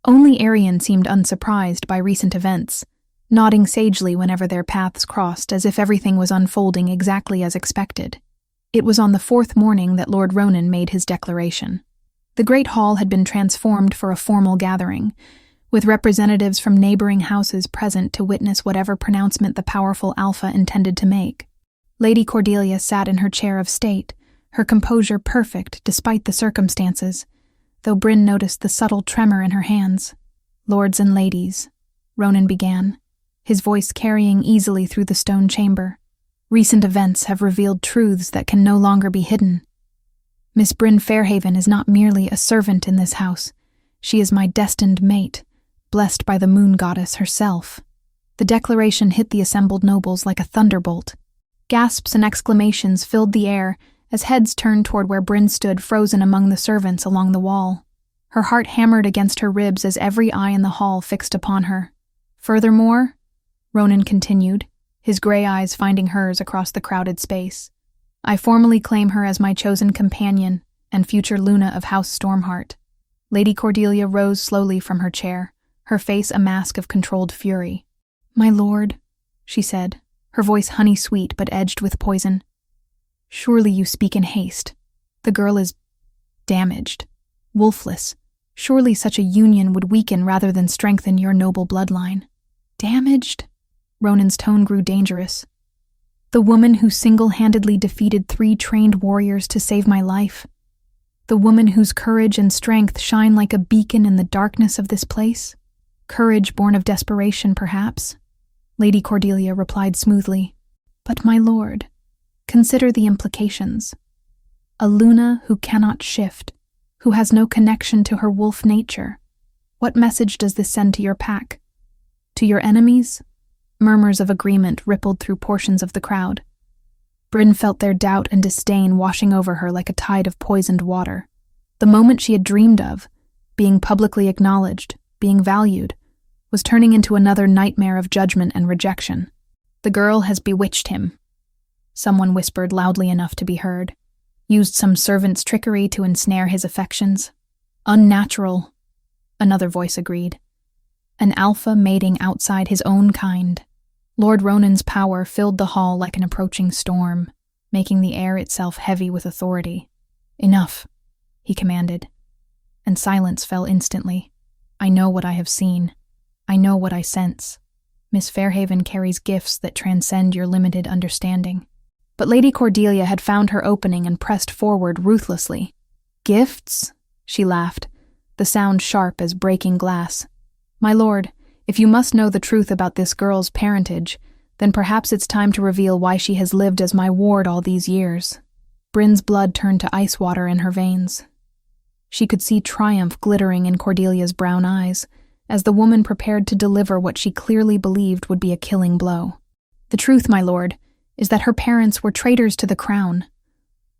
S1: Only Arian seemed unsurprised by recent events, nodding sagely whenever their paths crossed as if everything was unfolding exactly as expected. It was on the 4th morning that Lord Ronan made his declaration. The great hall had been transformed for a formal gathering, with representatives from neighboring houses present to witness whatever pronouncement the powerful Alpha intended to make. Lady Cordelia sat in her chair of state, her composure perfect despite the circumstances, though Bryn noticed the subtle tremor in her hands. "Lords and ladies," Ronan began, his voice carrying easily through the stone chamber. "Recent events have revealed truths that can no longer be hidden. Miss Bryn Fairhaven is not merely a servant in this house. She is my destined mate, blessed by the moon goddess herself." The declaration hit the assembled nobles like a thunderbolt. Gasps and exclamations filled the air as heads turned toward where Bryn stood frozen among the servants along the wall. Her heart hammered against her ribs as every eye in the hall fixed upon her. "Furthermore," Ronan continued, his gray eyes finding hers across the crowded space, "I formally claim her as my chosen companion and future Luna of House Stormheart." Lady Cordelia rose slowly from her chair, her face a mask of controlled fury. "My lord," she said, her voice honey-sweet but edged with poison, "surely you speak in haste. The girl is damaged, wolfless. Surely such a union would weaken rather than strengthen your noble bloodline." "Damaged?" Ronan's tone grew dangerous. "The woman who single-handedly defeated 3 trained warriors to save my life. The woman whose courage and strength shine like a beacon in the darkness of this place? Courage born of desperation, perhaps? Lady Cordelia replied smoothly. But my lord, consider the implications. A Luna who cannot shift, who has no connection to her wolf nature. What message does this send to your pack? To your enemies? Murmurs of agreement rippled through portions of the crowd. Bryn felt their doubt and disdain washing over her like a tide of poisoned water. The moment she had dreamed of, being publicly acknowledged, being valued, was turning into another nightmare of judgment and rejection. The girl has bewitched him. Someone whispered loudly enough to be heard. Used some servant's trickery to ensnare his affections. Unnatural, another voice agreed. An alpha mating outside his own kind. Lord Ronan's power filled the hall like an approaching storm, making the air itself heavy with authority. Enough, he commanded. And silence fell instantly. I know what I have seen. I know what I sense. Miss Fairhaven carries gifts that transcend your limited understanding. But Lady Cordelia had found her opening and pressed forward ruthlessly. Gifts? She laughed, the sound sharp as breaking glass. My lord, if you must know the truth about this girl's parentage, then perhaps it's time to reveal why she has lived as my ward all these years. Bryn's blood turned to ice water in her veins. She could see triumph glittering in Cordelia's brown eyes, as the woman prepared to deliver what she clearly believed would be a killing blow. The truth, my lord, is that her parents were traitors to the crown.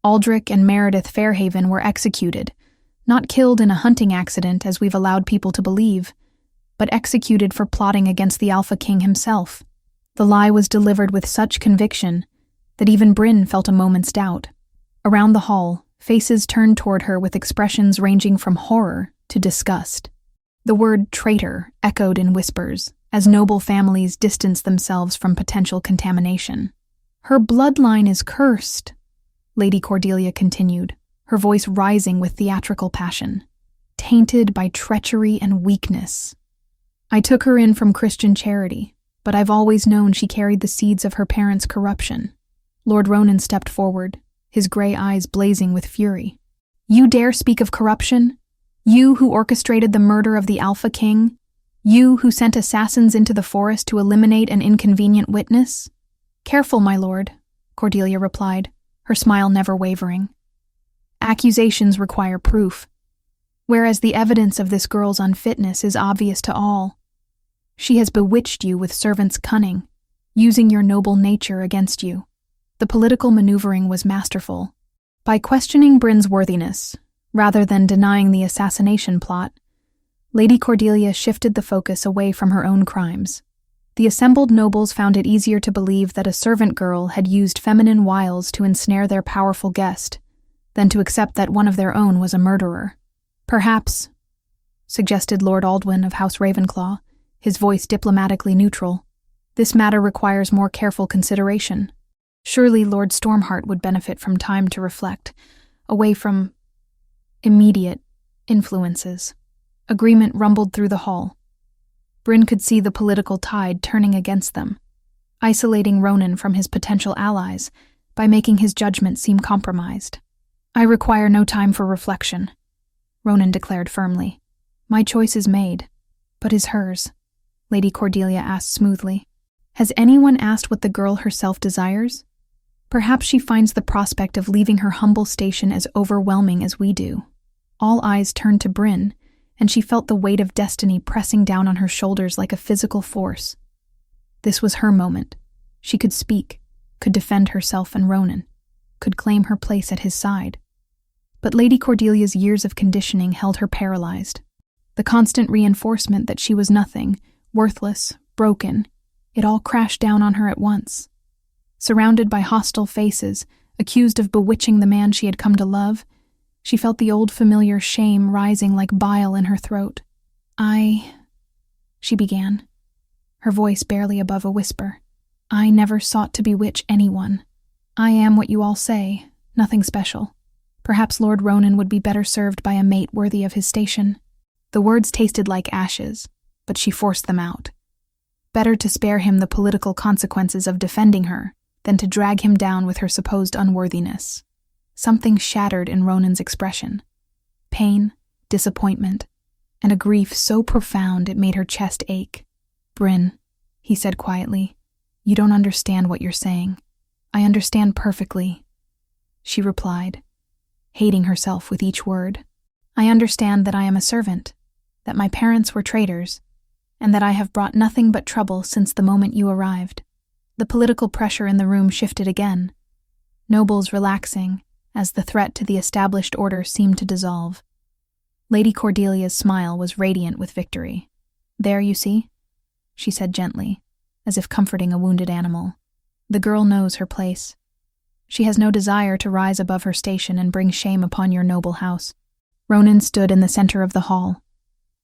S1: Aldrich and Meredith Fairhaven were executed, not killed in a hunting accident as we've allowed people to believe, but executed for plotting against the Alpha King himself. The lie was delivered with such conviction that even Bryn felt a moment's doubt. Around the hall, faces turned toward her with expressions ranging from horror to disgust. The word traitor echoed in whispers as noble families distanced themselves from potential contamination. Her bloodline is cursed, Lady Cordelia continued, her voice rising with theatrical passion. Tainted by treachery and weakness. I took her in from Christian charity, but I've always known she carried the seeds of her parents' corruption. Lord Ronan stepped forward, his gray eyes blazing with fury. You dare speak of corruption? You who orchestrated the murder of the Alpha King? You who sent assassins into the forest to eliminate an inconvenient witness? Careful, my lord, Cordelia replied, her smile never wavering. Accusations require proof, whereas the evidence of this girl's unfitness is obvious to all. She has bewitched you with servant's cunning, using your noble nature against you. The political maneuvering was masterful. By questioning Bryn's worthiness, rather than denying the assassination plot, Lady Cordelia shifted the focus away from her own crimes. The assembled nobles found it easier to believe that a servant girl had used feminine wiles to ensnare their powerful guest, than to accept that one of their own was a murderer. Perhaps, suggested Lord Aldwyn of House Ravenclaw, his voice diplomatically neutral, this matter requires more careful consideration. Surely Lord Stormheart would benefit from time to reflect, away from immediate influences. Agreement rumbled through the hall. Bryn could see the political tide turning against them, isolating Ronan from his potential allies by making his judgment seem compromised. I require no time for reflection, Ronan declared firmly. My choice is made, but is hers, Lady Cordelia asked smoothly. Has anyone asked what the girl herself desires? Perhaps she finds the prospect of leaving her humble station as overwhelming as we do. All eyes turned to Bryn, and she felt the weight of destiny pressing down on her shoulders like a physical force. This was her moment. She could speak, could defend herself and Ronan, could claim her place at his side. But Lady Cordelia's years of conditioning held her paralyzed. The constant reinforcement that she was nothing, worthless, broken, it all crashed down on her at once. Surrounded by hostile faces, accused of bewitching the man she had come to love, she felt the old familiar shame rising like bile in her throat. She began, her voice barely above a whisper. I never sought to bewitch anyone. I am what you all say, nothing special. Perhaps Lord Ronan would be better served by a mate worthy of his station. The words tasted like ashes, but she forced them out. Better to spare him the political consequences of defending her than to drag him down with her supposed unworthiness. Something shattered in Ronan's expression. pain, disappointment, and a grief so profound it made her chest ache. "Bryn," he said quietly, "you don't understand what you're saying." "I understand perfectly," she replied, hating herself with each word. "I understand that I am a servant, that my parents were traitors, and that I have brought nothing but trouble since the moment you arrived." The political pressure in the room shifted again, nobles relaxing as the threat to the established order seemed to dissolve. Lady Cordelia's smile was radiant with victory. "There, you see," she said gently, as if comforting a wounded animal. "The girl knows her place. She has no desire to rise above her station and bring shame upon your noble house." Ronan stood in the center of the hall,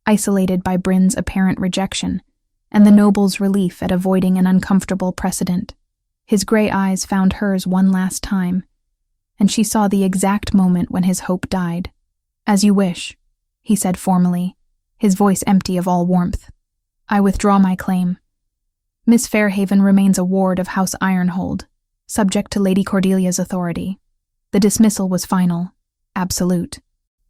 S1: isolated by Bryn's apparent rejection and the noble's relief at avoiding an uncomfortable precedent. His gray eyes found hers one last time, and she saw the exact moment when his hope died. "As you wish," he said formally, his voice empty of all warmth. "I withdraw my claim. Miss Fairhaven remains a ward of House Ironhold, subject to Lady Cordelia's authority." The dismissal was final, absolute.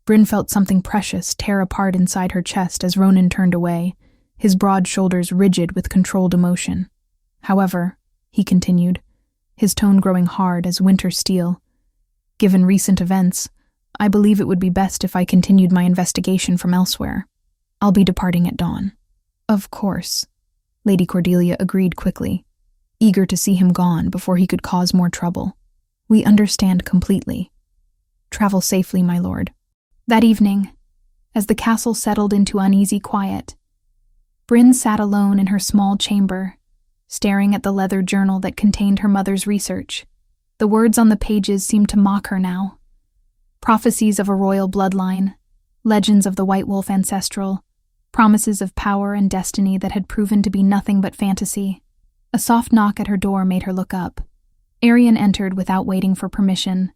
S1: Bryn felt something precious tear apart inside her chest as Ronan turned away, his broad shoulders rigid with controlled emotion. "However," he continued, his tone growing hard as winter steel, "given recent events, I believe it would be best if I continued my investigation from elsewhere. I'll be departing at dawn." "Of course," Lady Cordelia agreed quickly, eager to see him gone before he could cause more trouble. "We understand completely. Travel safely, my lord." That evening, as the castle settled into uneasy quiet, Bryn sat alone in her small chamber, staring at the leather journal that contained her mother's research. The words on the pages seemed to mock her now. Prophecies of a royal bloodline, legends of the White Wolf ancestral, promises of power and destiny that had proven to be nothing but fantasy. A soft knock at her door made her look up. Arian entered without waiting for permission,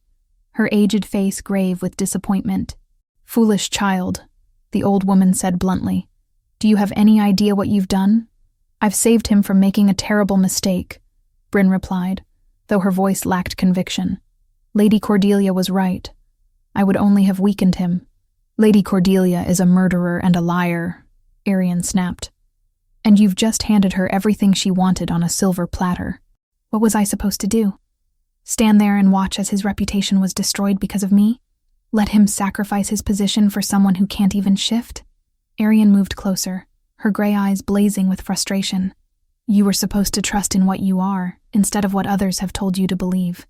S1: her aged face grave with disappointment. "Foolish child," the old woman said bluntly. "Do you have any idea what you've done?" "I've saved him from making a terrible mistake," Bryn replied, though her voice lacked conviction. "Lady Cordelia was right. I would only have weakened him." "Lady Cordelia is a murderer and a liar," Arian snapped. "And you've just handed her everything she wanted on a silver platter." "What was I supposed to do? Stand there and watch as his reputation was destroyed because of me? Let him sacrifice his position for someone who can't even shift?" Arian moved closer, her gray eyes blazing with frustration. "You were supposed to trust in what you are, instead of what others have told you to believe.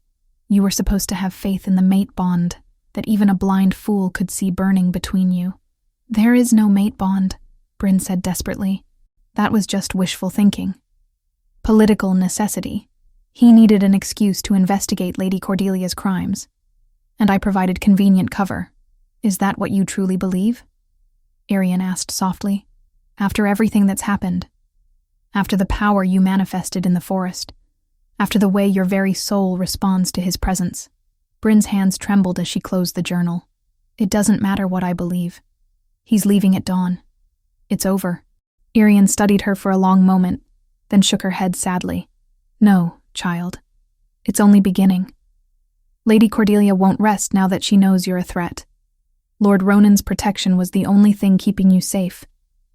S1: You were supposed to have faith in the mate bond that even a blind fool could see burning between you." "There is no mate bond," Bryn said desperately. "That was just wishful thinking. Political necessity. He needed an excuse to investigate Lady Cordelia's crimes, and I provided convenient cover. Is that what you truly believe?" Arian asked softly. "After everything that's happened, after the power you manifested in the forest, after the way your very soul responds to his presence." Bryn's hands trembled as she closed the journal. "It doesn't matter what I believe. He's leaving at dawn. It's over." Arian studied her for a long moment, then shook her head sadly. "No, child. It's only beginning. Lady Cordelia won't rest now that she knows you're a threat. Lord Ronan's protection was the only thing keeping you safe,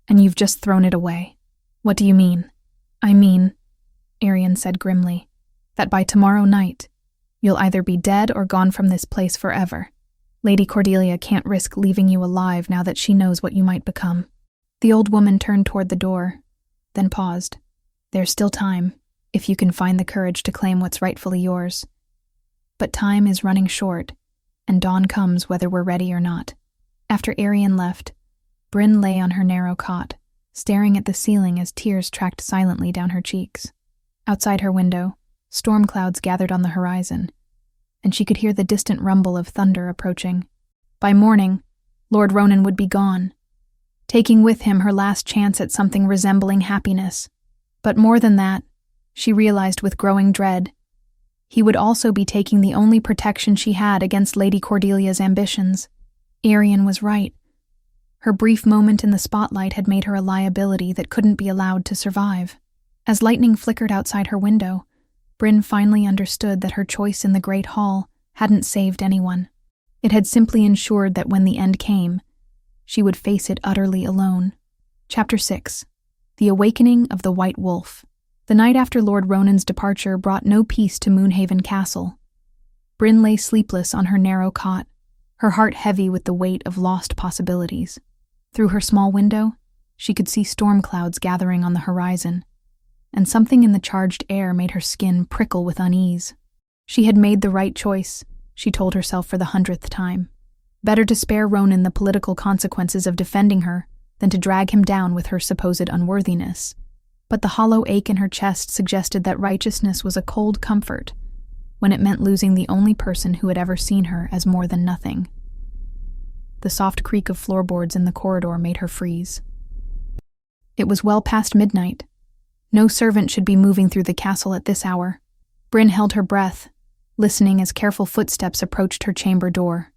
S1: and you've just thrown it away." "What do you mean?" "I mean," Arian said grimly, "that by tomorrow night, you'll either be dead or gone from this place forever. Lady Cordelia can't risk leaving you alive now that she knows what you might become." The old woman turned toward the door, then paused. "There's still time, if you can find the courage to claim what's rightfully yours. But time is running short, and dawn comes whether we're ready or not." After Arian left, Bryn lay on her narrow cot, staring at the ceiling as tears tracked silently down her cheeks. Outside her window, storm clouds gathered on the horizon, and she could hear the distant rumble of thunder approaching. By morning, Lord Ronan would be gone, taking with him her last chance at something resembling happiness. But more than that, she realized with growing dread, he would also be taking the only protection she had against Lady Cordelia's ambitions. Arian was right. Her brief moment in the spotlight had made her a liability that couldn't be allowed to survive. As lightning flickered outside her window, Bryn finally understood that her choice in the Great Hall hadn't saved anyone. It had simply ensured that when the end came, she would face it utterly alone. Chapter 6. The Awakening of the White Wolf. The night after Lord Ronan's departure brought no peace to Moonhaven Castle. Bryn lay sleepless on her narrow cot, her heart heavy with the weight of lost possibilities. Through her small window, she could see storm clouds gathering on the horizon, and something in the charged air made her skin prickle with unease. She had made the right choice, she told herself for the 100th time. Better to spare Ronan the political consequences of defending her than to drag him down with her supposed unworthiness. But the hollow ache in her chest suggested that righteousness was a cold comfort when it meant losing the only person who had ever seen her as more than nothing. The soft creak of floorboards in the corridor made her freeze. It was well past midnight. No servant should be moving through the castle at this hour. Bryn held her breath, listening as careful footsteps approached her chamber door.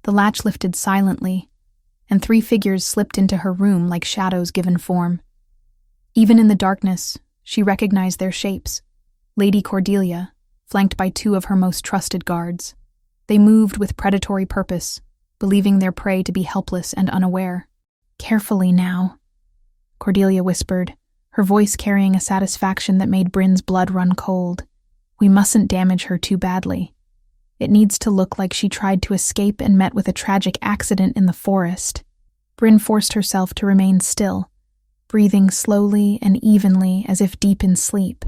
S1: The latch lifted silently, and 3 figures slipped into her room like shadows given form. Even in the darkness, she recognized their shapes. Lady Cordelia, flanked by 2 of her most trusted guards. They moved with predatory purpose, believing their prey to be helpless and unaware. "Carefully now," Cordelia whispered, her voice carrying a satisfaction that made Bryn's blood run cold. "We mustn't damage her too badly. It needs to look like she tried to escape and met with a tragic accident in the forest." Bryn forced herself to remain still, breathing slowly and evenly as if deep in sleep.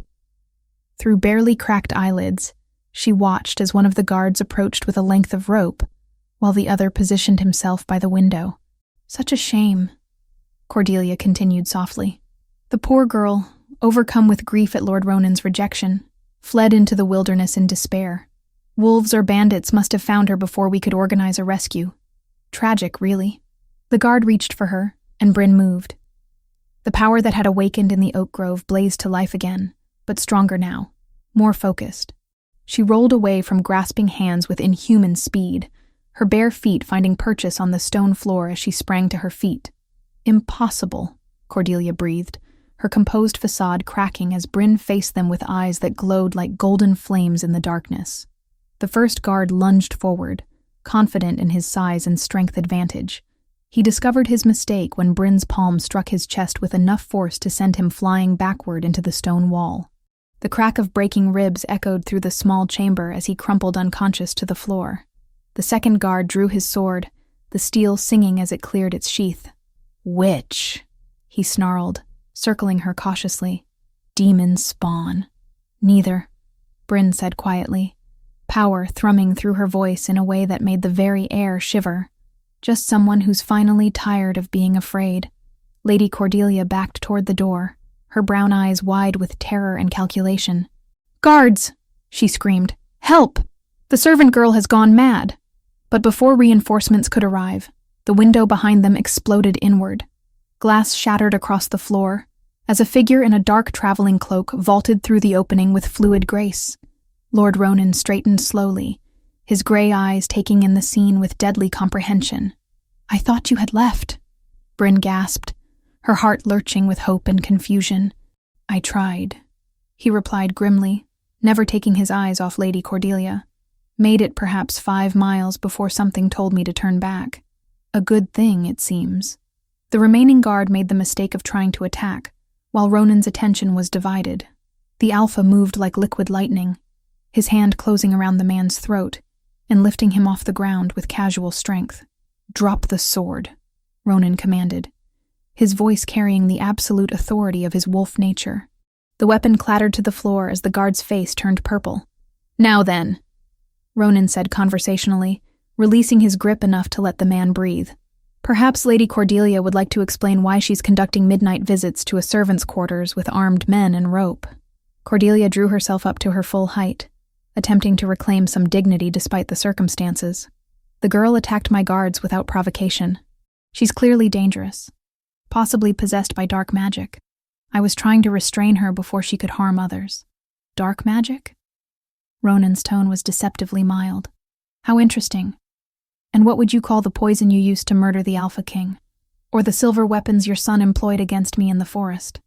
S1: Through barely cracked eyelids, she watched as one of the guards approached with a length of rope, while the other positioned himself by the window. "Such a shame," Cordelia continued softly. "The poor girl, overcome with grief at Lord Ronan's rejection, fled into the wilderness in despair. Wolves or bandits must have found her before we could organize a rescue. Tragic, really." The guard reached for her, and Bryn moved. The power that had awakened in the oak grove blazed to life again, but stronger now, more focused. She rolled away from grasping hands with inhuman speed, her bare feet finding purchase on the stone floor as she sprang to her feet. "Impossible," Cordelia breathed, her composed facade cracking as Bryn faced them with eyes that glowed like golden flames in the darkness. The first guard lunged forward, confident in his size and strength advantage. He discovered his mistake when Bryn's palm struck his chest with enough force to send him flying backward into the stone wall. The crack of breaking ribs echoed through the small chamber as he crumpled unconscious to the floor. The second guard drew his sword, the steel singing as it cleared its sheath. "Witch," he snarled, circling her cautiously. "Demon spawn." "Neither," Bryn said quietly, power thrumming through her voice in a way that made the very air shiver. "Just someone who's finally tired of being afraid." Lady Cordelia backed toward the door, her brown eyes wide with terror and calculation. "Guards!" she screamed. "Help! The servant girl has gone mad." But before reinforcements could arrive, the window behind them exploded inward. Glass shattered across the floor, as a figure in a dark traveling cloak vaulted through the opening with fluid grace. Lord Ronan straightened slowly, his gray eyes taking in the scene with deadly comprehension. "I thought you had left," Bryn gasped, her heart lurching with hope and confusion. "I tried," he replied grimly, never taking his eyes off Lady Cordelia. "Made it perhaps 5 miles before something told me to turn back. A good thing, it seems." The remaining guard made the mistake of trying to attack, while Ronan's attention was divided. The Alpha moved like liquid lightning, his hand closing around the man's throat and lifting him off the ground with casual strength. "Drop the sword," Ronan commanded, his voice carrying the absolute authority of his wolf nature. The weapon clattered to the floor as the guard's face turned purple. "Now then," Ronan said conversationally, releasing his grip enough to let the man breathe. "Perhaps Lady Cordelia would like to explain why she's conducting midnight visits to a servant's quarters with armed men and rope." Cordelia drew herself up to her full height, attempting to reclaim some dignity despite the circumstances. "The girl attacked my guards without provocation. She's clearly dangerous, possibly possessed by dark magic. I was trying to restrain her before she could harm others." "Dark magic?" Ronan's tone was deceptively mild. "How interesting. And what would you call the poison you used to murder the Alpha King? Or the silver weapons your son employed against me in the forest?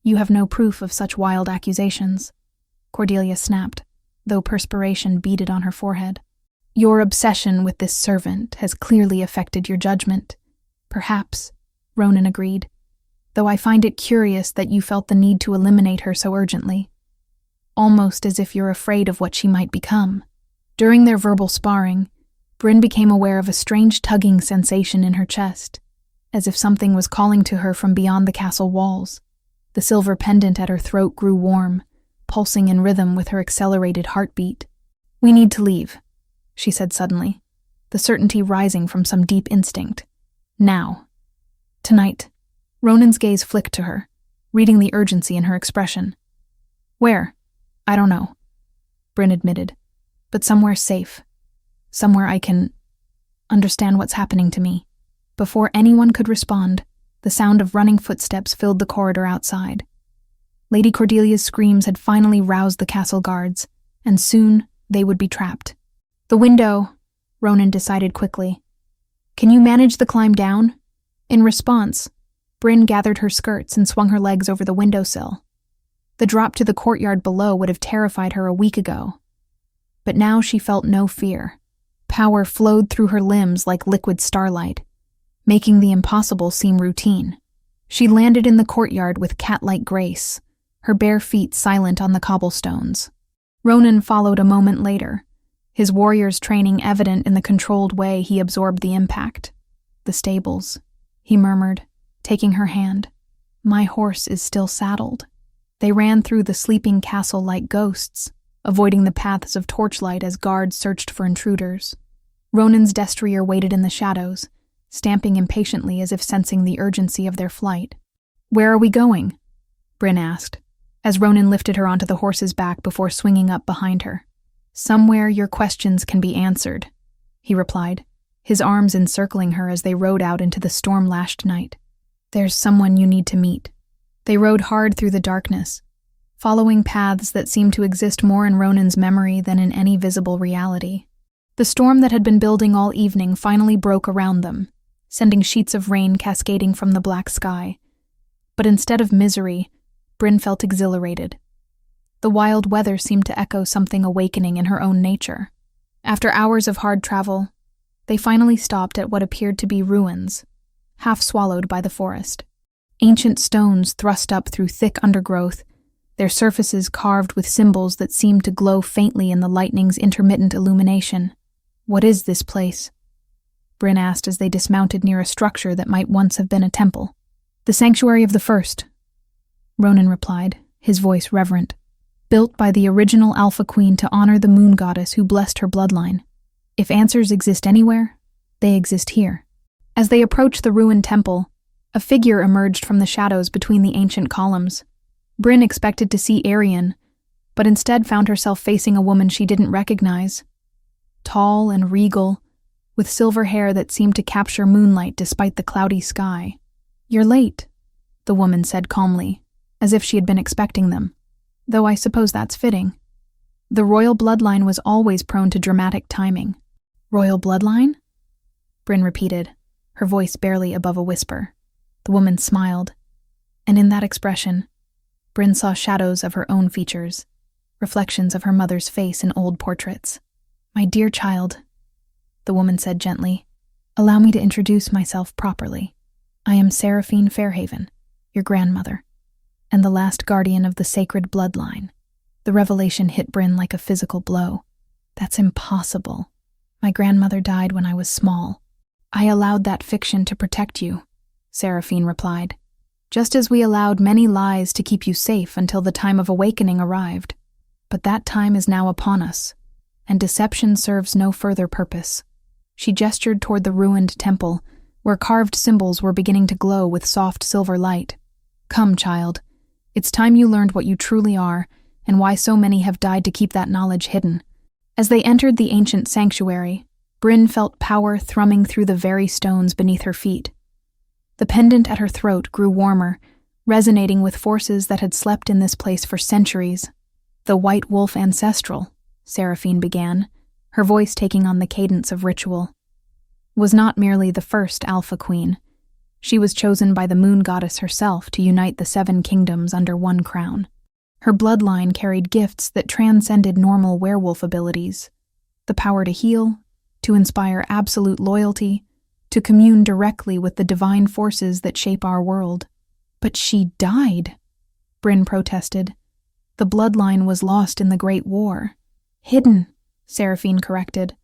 S1: You have no proof of such wild accusations." Cordelia snapped, though perspiration beaded on her forehead. Your obsession with this servant has clearly affected your judgment. Perhaps, Ronan agreed, though I find it curious that you felt the need to eliminate her so urgently. Almost as if you're afraid of what she might become. During their verbal sparring, Bryn became aware of a strange tugging sensation in her chest, as if something was calling to her from beyond the castle walls. The silver pendant at her throat grew warm, pulsing in rhythm with her accelerated heartbeat. "We need to leave," she said suddenly, the certainty rising from some deep instinct. "Now. Tonight." Ronan's gaze flicked to her, reading the urgency in her expression. "Where?" "I don't know," Bryn admitted, "but somewhere safe. Somewhere I can understand what's happening to me." Before anyone could respond, the sound of running footsteps filled the corridor outside. Lady Cordelia's screams had finally roused the castle guards, and soon they would be trapped. "The window," Ronan decided quickly. "Can you manage the climb down?" In response, Bryn gathered her skirts and swung her legs over the windowsill. The drop to the courtyard below would have terrified her a week ago. But now she felt no fear. Power flowed through her limbs like liquid starlight, making the impossible seem routine. She landed in the courtyard with cat-like grace, her bare feet silent on the cobblestones. Ronan followed a moment later, his warrior's training evident in the controlled way he absorbed the impact. "The stables," he murmured, taking her hand. "My horse is still saddled." They ran through the sleeping castle like ghosts, avoiding the paths of torchlight as guards searched for intruders. Ronan's destrier waited in the shadows, stamping impatiently as if sensing the urgency of their flight. "Where are we going?" Bryn asked, as Ronan lifted her onto the horse's back before swinging up behind her. "Somewhere your questions can be answered," he replied, his arms encircling her as they rode out into the storm-lashed night. "There's someone you need to meet." They rode hard through the darkness, following paths that seemed to exist more in Ronan's memory than in any visible reality. The storm that had been building all evening finally broke around them, sending sheets of rain cascading from the black sky. But instead of misery, Bryn felt exhilarated. The wild weather seemed to echo something awakening in her own nature. After hours of hard travel, they finally stopped at what appeared to be ruins, half swallowed by the forest. Ancient stones thrust up through thick undergrowth, their surfaces carved with symbols that seemed to glow faintly in the lightning's intermittent illumination. "What is this place?" Bryn asked as they dismounted near a structure that might once have been a temple. "The Sanctuary of the First," Ronan replied, his voice reverent. "Built by the original Alpha Queen to honor the moon goddess who blessed her bloodline. If answers exist anywhere, they exist here." As they approached the ruined temple, a figure emerged from the shadows between the ancient columns. Bryn expected to see Arian, but instead found herself facing a woman she didn't recognize. Tall and regal, with silver hair that seemed to capture moonlight despite the cloudy sky. "You're late," the woman said calmly, as if she had been expecting them, though I suppose that's fitting. The royal bloodline was always prone to dramatic timing. "Royal bloodline?" Bryn repeated, her voice barely above a whisper. The woman smiled, and in that expression, Bryn saw shadows of her own features, reflections of her mother's face in old portraits. "My dear child," the woman said gently, "allow me to introduce myself properly. I am Seraphine Fairhaven, your grandmother, and the last guardian of the sacred bloodline." The revelation hit Bryn like a physical blow. "That's impossible. My grandmother died when I was small." "I allowed that fiction to protect you," Seraphine replied, "just as we allowed many lies to keep you safe until the time of awakening arrived. But that time is now upon us, and deception serves no further purpose." She gestured toward the ruined temple, where carved symbols were beginning to glow with soft silver light. "Come, child. It's time you learned what you truly are, and why so many have died to keep that knowledge hidden." As they entered the ancient sanctuary, Bryn felt power thrumming through the very stones beneath her feet. The pendant at her throat grew warmer, resonating with forces that had slept in this place for centuries. "The White Wolf Ancestral," Seraphine began, her voice taking on the cadence of ritual, "was not merely the first Alpha Queen. She was chosen by the moon goddess herself to unite the 7 kingdoms under one crown. Her bloodline carried gifts that transcended normal werewolf abilities, the power to heal to inspire absolute loyalty, to commune directly with the divine forces that shape our world. But she died, Bryn protested. The bloodline was lost in the Great War. Hidden, Seraphine corrected.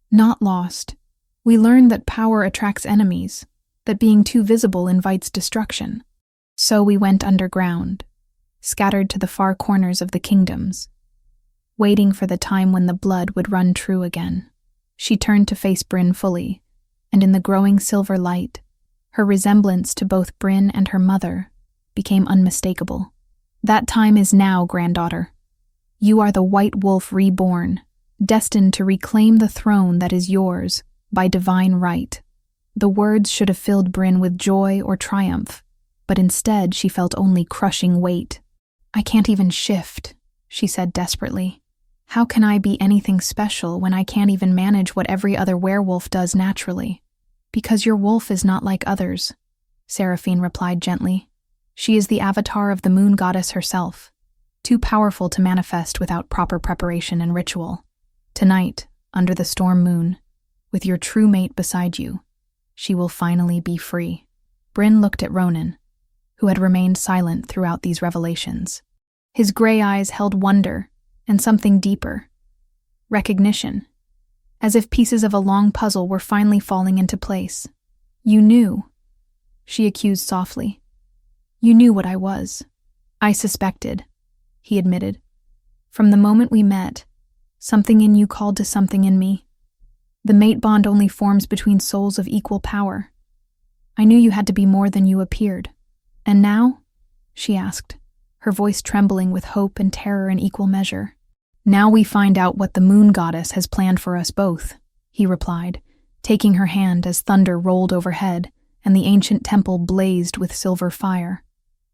S1: Not lost. We learned that power attracts enemies, that being too visible invites destruction. So we went underground, scattered to the far corners of the kingdoms, waiting for the time when the blood would run true again. She turned to face Bryn fully, and in the growing silver light, her resemblance to both Bryn and her mother became unmistakable. That time is now, granddaughter. You are the White Wolf reborn, destined to reclaim the throne that is yours by divine right. The words should have filled Bryn with joy or triumph, but instead she felt only crushing weight. I can't even shift, she said desperately. How can I be anything special when I can't even manage what every other werewolf does naturally? Because your wolf is not like others, Seraphine replied gently. She is the avatar of the moon goddess herself, too powerful to manifest without proper preparation and ritual. Tonight, under the storm moon, with your true mate beside you, she will finally be free. Bryn looked at Ronan, who had remained silent throughout these revelations. His gray eyes held wonder and something deeper, recognition, as if pieces of a long puzzle were finally falling into place. You knew, she accused softly. You knew what I was. I suspected, he admitted. From the moment we met, something in you called to something in me. The mate bond only forms between souls of equal power. I knew you had to be more than you appeared. And now? She asked, her voice trembling with hope and terror in equal measure. Now we find out what the moon goddess has planned for us both, he replied, taking her hand as thunder rolled overhead and the ancient temple blazed with silver fire.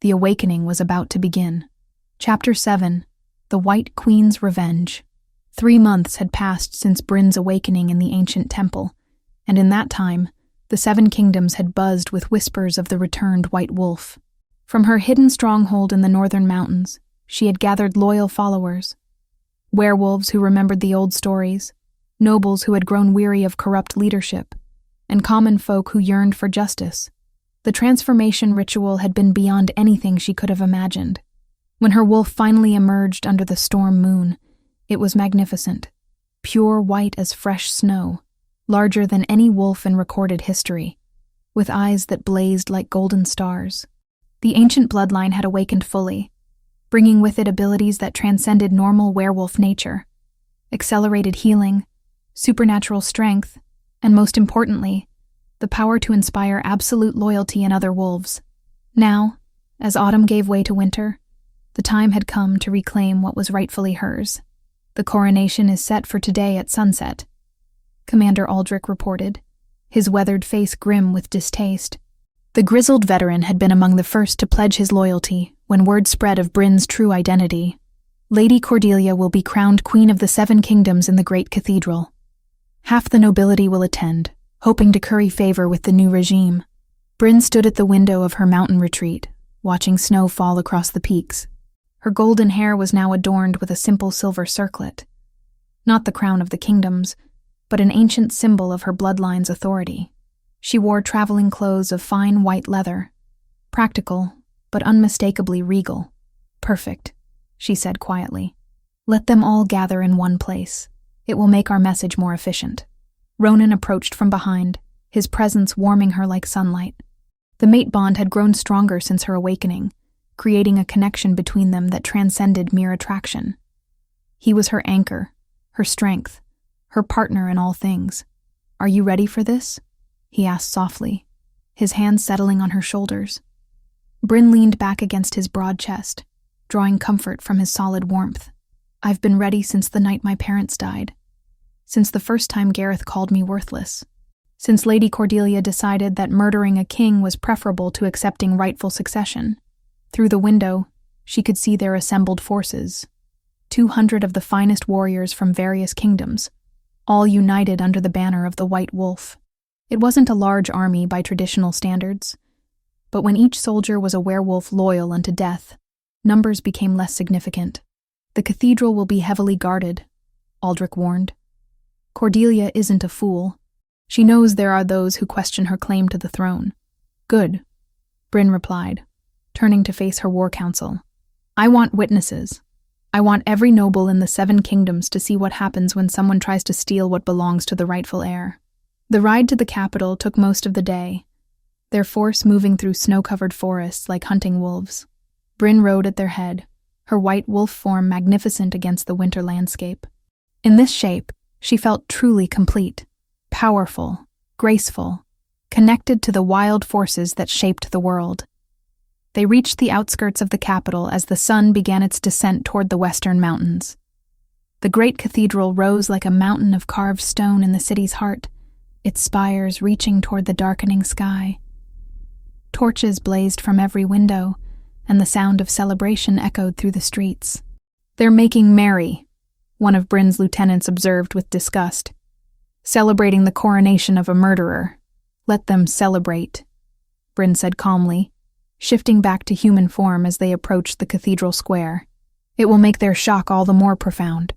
S1: The awakening was about to begin. Chapter 7. The White Queen's Revenge. 3 months had passed since Bryn's awakening in the ancient temple, and in that time, the 7 kingdoms had buzzed with whispers of the returned White Wolf. From her hidden stronghold in the northern mountains, she had gathered loyal followers. Werewolves who remembered the old stories, nobles who had grown weary of corrupt leadership, and common folk who yearned for justice. The transformation ritual had been beyond anything she could have imagined. When her wolf finally emerged under the storm moon, it was magnificent, pure white as fresh snow, larger than any wolf in recorded history, with eyes that blazed like golden stars. The ancient bloodline had awakened fully, bringing with it abilities that transcended normal werewolf nature, accelerated healing, supernatural strength, and most importantly, the power to inspire absolute loyalty in other wolves. Now, as autumn gave way to winter, the time had come to reclaim what was rightfully hers. The coronation is set for today at sunset, Commander Aldrich reported, his weathered face grim with distaste. The grizzled veteran had been among the first to pledge his loyalty when word spread of Bryn's true identity. Lady Cordelia will be crowned Queen of the 7 Kingdoms in the Great Cathedral. Half the nobility will attend, hoping to curry favor with the new regime. Bryn stood at the window of her mountain retreat, watching snow fall across the peaks. Her golden hair was now adorned with a simple silver circlet. Not the crown of the kingdoms, but an ancient symbol of her bloodline's authority. She wore traveling clothes of fine white leather, practical, but unmistakably regal. Perfect, she said quietly. Let them all gather in one place. It will make our message more efficient. Ronan approached from behind, his presence warming her like sunlight. The mate bond had grown stronger since her awakening, creating a connection between them that transcended mere attraction. He was her anchor, her strength, her partner in all things. Are you ready for this? He asked softly, his hands settling on her shoulders. Bryn leaned back against his broad chest, drawing comfort from his solid warmth. I've been ready since the night my parents died. Since the first time Gareth called me worthless. Since Lady Cordelia decided that murdering a king was preferable to accepting rightful succession. Through the window, she could see their assembled forces. 200 of the finest warriors from various kingdoms, all united under the banner of the White Wolf. It wasn't a large army by traditional standards, but when each soldier was a werewolf loyal unto death, numbers became less significant. The cathedral will be heavily guarded, Aldrich warned. Cordelia isn't a fool. She knows there are those who question her claim to the throne. Good, Bryn replied, turning to face her war council. I want witnesses. I want every noble in the 7 kingdoms to see what happens when someone tries to steal what belongs to the rightful heir. The ride to the capital took most of the day, their force moving through snow-covered forests like hunting wolves. Bryn rode at their head, her white wolf form magnificent against the winter landscape. In this shape, she felt truly complete, powerful, graceful, connected to the wild forces that shaped the world. They reached the outskirts of the capital as the sun began its descent toward the western mountains. The great cathedral rose like a mountain of carved stone in the city's heart, its spires reaching toward the darkening sky. Torches blazed from every window, and the sound of celebration echoed through the streets. They're making merry, one of Bryn's lieutenants observed with disgust. Celebrating the coronation of a murderer. Let them celebrate, Bryn said calmly, shifting back to human form as they approached the cathedral square. It will make their shock all the more profound.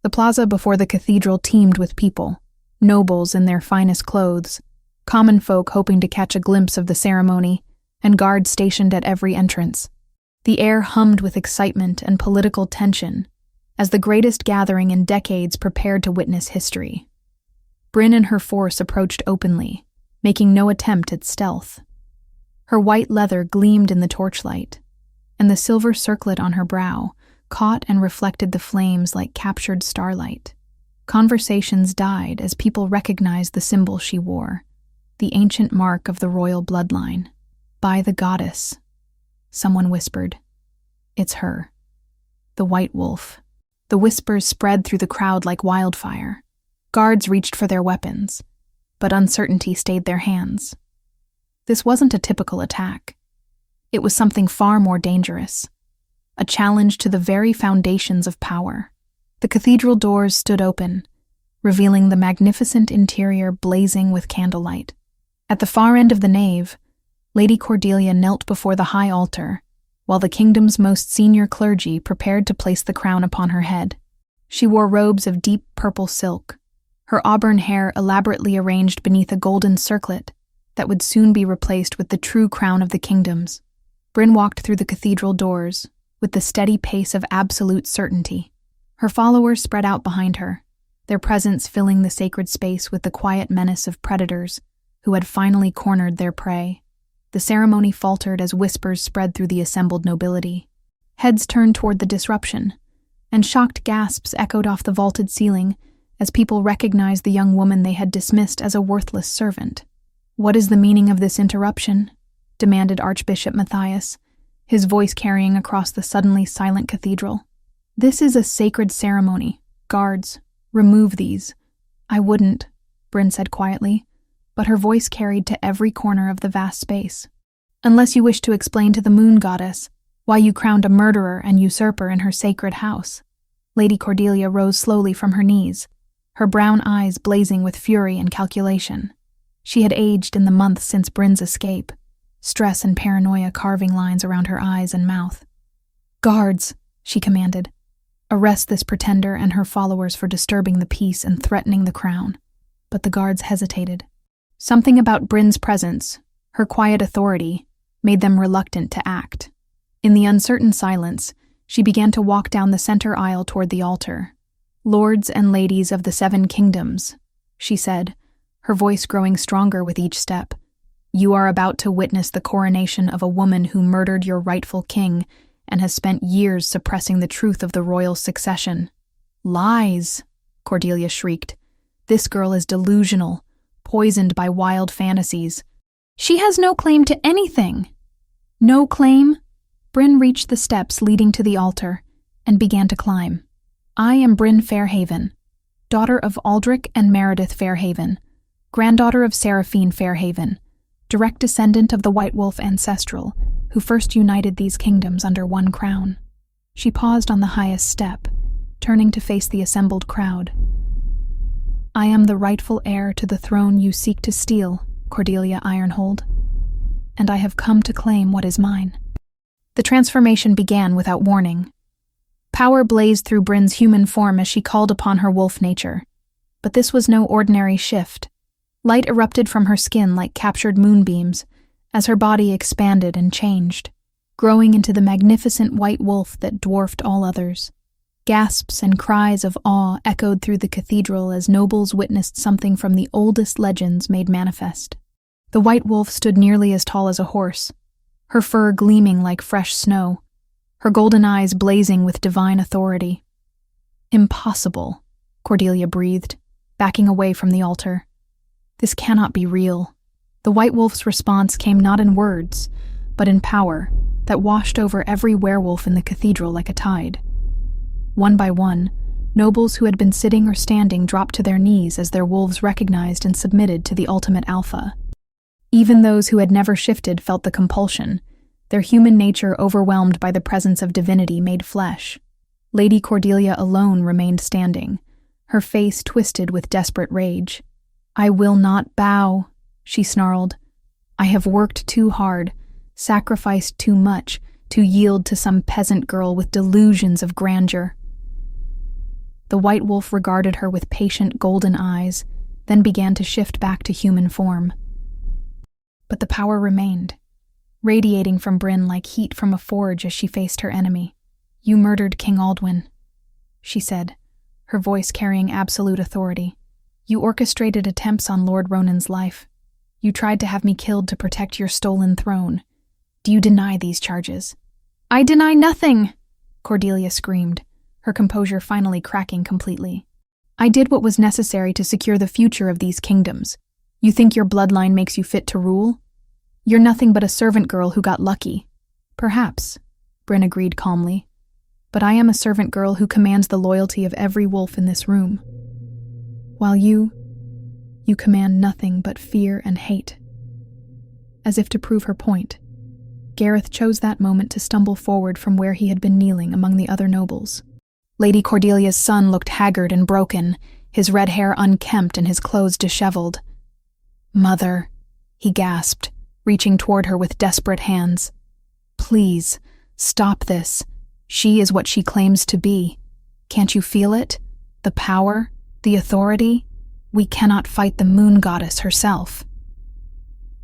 S1: The plaza before the cathedral teemed with people, nobles in their finest clothes, common folk hoping to catch a glimpse of the ceremony, and guards stationed at every entrance. The air hummed with excitement and political tension, as the greatest gathering in decades prepared to witness history. Bryn and her force approached openly, making no attempt at stealth. Her white leather gleamed in the torchlight, and the silver circlet on her brow caught and reflected the flames like captured starlight. Conversations died as people recognized the symbol she wore, the ancient mark of the royal bloodline. By the goddess, someone whispered. It's her. The white wolf. The whispers spread through the crowd like wildfire. Guards reached for their weapons, but uncertainty stayed their hands. This wasn't a typical attack. It was something far more dangerous, a challenge to the very foundations of power. The cathedral doors stood open, revealing the magnificent interior blazing with candlelight. At the far end of the nave, Lady Cordelia knelt before the high altar, while the kingdom's most senior clergy prepared to place the crown upon her head. She wore robes of deep purple silk, her auburn hair elaborately arranged beneath a golden circlet that would soon be replaced with the true crown of the kingdoms. Bryn walked through the cathedral doors with the steady pace of absolute certainty. Her followers spread out behind her, their presence filling the sacred space with the quiet menace of predators who had finally cornered their prey. The ceremony faltered as whispers spread through the assembled nobility. Heads turned toward the disruption, and shocked gasps echoed off the vaulted ceiling as people recognized the young woman they had dismissed as a worthless servant. What is the meaning of this interruption? Demanded Archbishop Matthias, his voice carrying across the suddenly silent cathedral. This is a sacred ceremony. Guards, remove these. I wouldn't, Bryn said quietly, but her voice carried to every corner of the vast space. Unless you wish to explain to the moon goddess why you crowned a murderer and usurper in her sacred house. Lady Cordelia rose slowly from her knees, her brown eyes blazing with fury and calculation. She had aged in the months since Bryn's escape, stress and paranoia carving lines around her eyes and mouth. Guards, she commanded. Arrest this pretender and her followers for disturbing the peace and threatening the crown. But the guards hesitated. Something about Bryn's presence, her quiet authority, made them reluctant to act. In the uncertain silence, she began to walk down the center aisle toward the altar. Lords and ladies of the 7 kingdoms, she said, her voice growing stronger with each step. You are about to witness the coronation of a woman who murdered your rightful king and has spent years suppressing the truth of the royal succession. Lies, Cordelia shrieked. This girl is delusional, poisoned by wild fantasies. She has no claim to anything. No claim? Bryn reached the steps leading to the altar and began to climb. I am Bryn Fairhaven, daughter of Aldrich and Meredith Fairhaven, granddaughter of Seraphine Fairhaven, direct descendant of the White Wolf ancestral, who first united these kingdoms under one crown. She paused on the highest step, turning to face the assembled crowd. I am the rightful heir to the throne you seek to steal, Cordelia Ironhold, and I have come to claim what is mine. The transformation began without warning. Power blazed through Bryn's human form as she called upon her wolf nature. But this was no ordinary shift. Light erupted from her skin like captured moonbeams as her body expanded and changed, growing into the magnificent white wolf that dwarfed all others. Gasps and cries of awe echoed through the cathedral as nobles witnessed something from the oldest legends made manifest. The white wolf stood nearly as tall as a horse, her fur gleaming like fresh snow, her golden eyes blazing with divine authority. "Impossible," Cordelia breathed, backing away from the altar. "This cannot be real." The white wolf's response came not in words, but in power that washed over every werewolf in the cathedral like a tide. One by one, nobles who had been sitting or standing dropped to their knees as their wolves recognized and submitted to the ultimate alpha. Even those who had never shifted felt the compulsion, their human nature overwhelmed by the presence of divinity made flesh. Lady Cordelia alone remained standing, her face twisted with desperate rage. "I will not bow," she snarled. "I have worked too hard, sacrificed too much, to yield to some peasant girl with delusions of grandeur." The white wolf regarded her with patient golden eyes, then began to shift back to human form. But the power remained, radiating from Bryn like heat from a forge as she faced her enemy. "You murdered King Aldwyn," she said, her voice carrying absolute authority. "You orchestrated attempts on Lord Ronan's life. You tried to have me killed to protect your stolen throne. Do you deny these charges?" "I deny nothing," Cordelia screamed, her composure finally cracking completely. "I did what was necessary to secure the future of these kingdoms. You think your bloodline makes you fit to rule? You're nothing but a servant girl who got lucky." "Perhaps," Bryn agreed calmly. "But I am a servant girl who commands the loyalty of every wolf in this room. While you command nothing but fear and hate." As if to prove her point, Gareth chose that moment to stumble forward from where he had been kneeling among the other nobles. Lady Cordelia's son looked haggard and broken, his red hair unkempt and his clothes disheveled. "Mother," he gasped, reaching toward her with desperate hands. "Please, stop this. She is what she claims to be. Can't you feel it? The power, the authority? We cannot fight the moon goddess herself."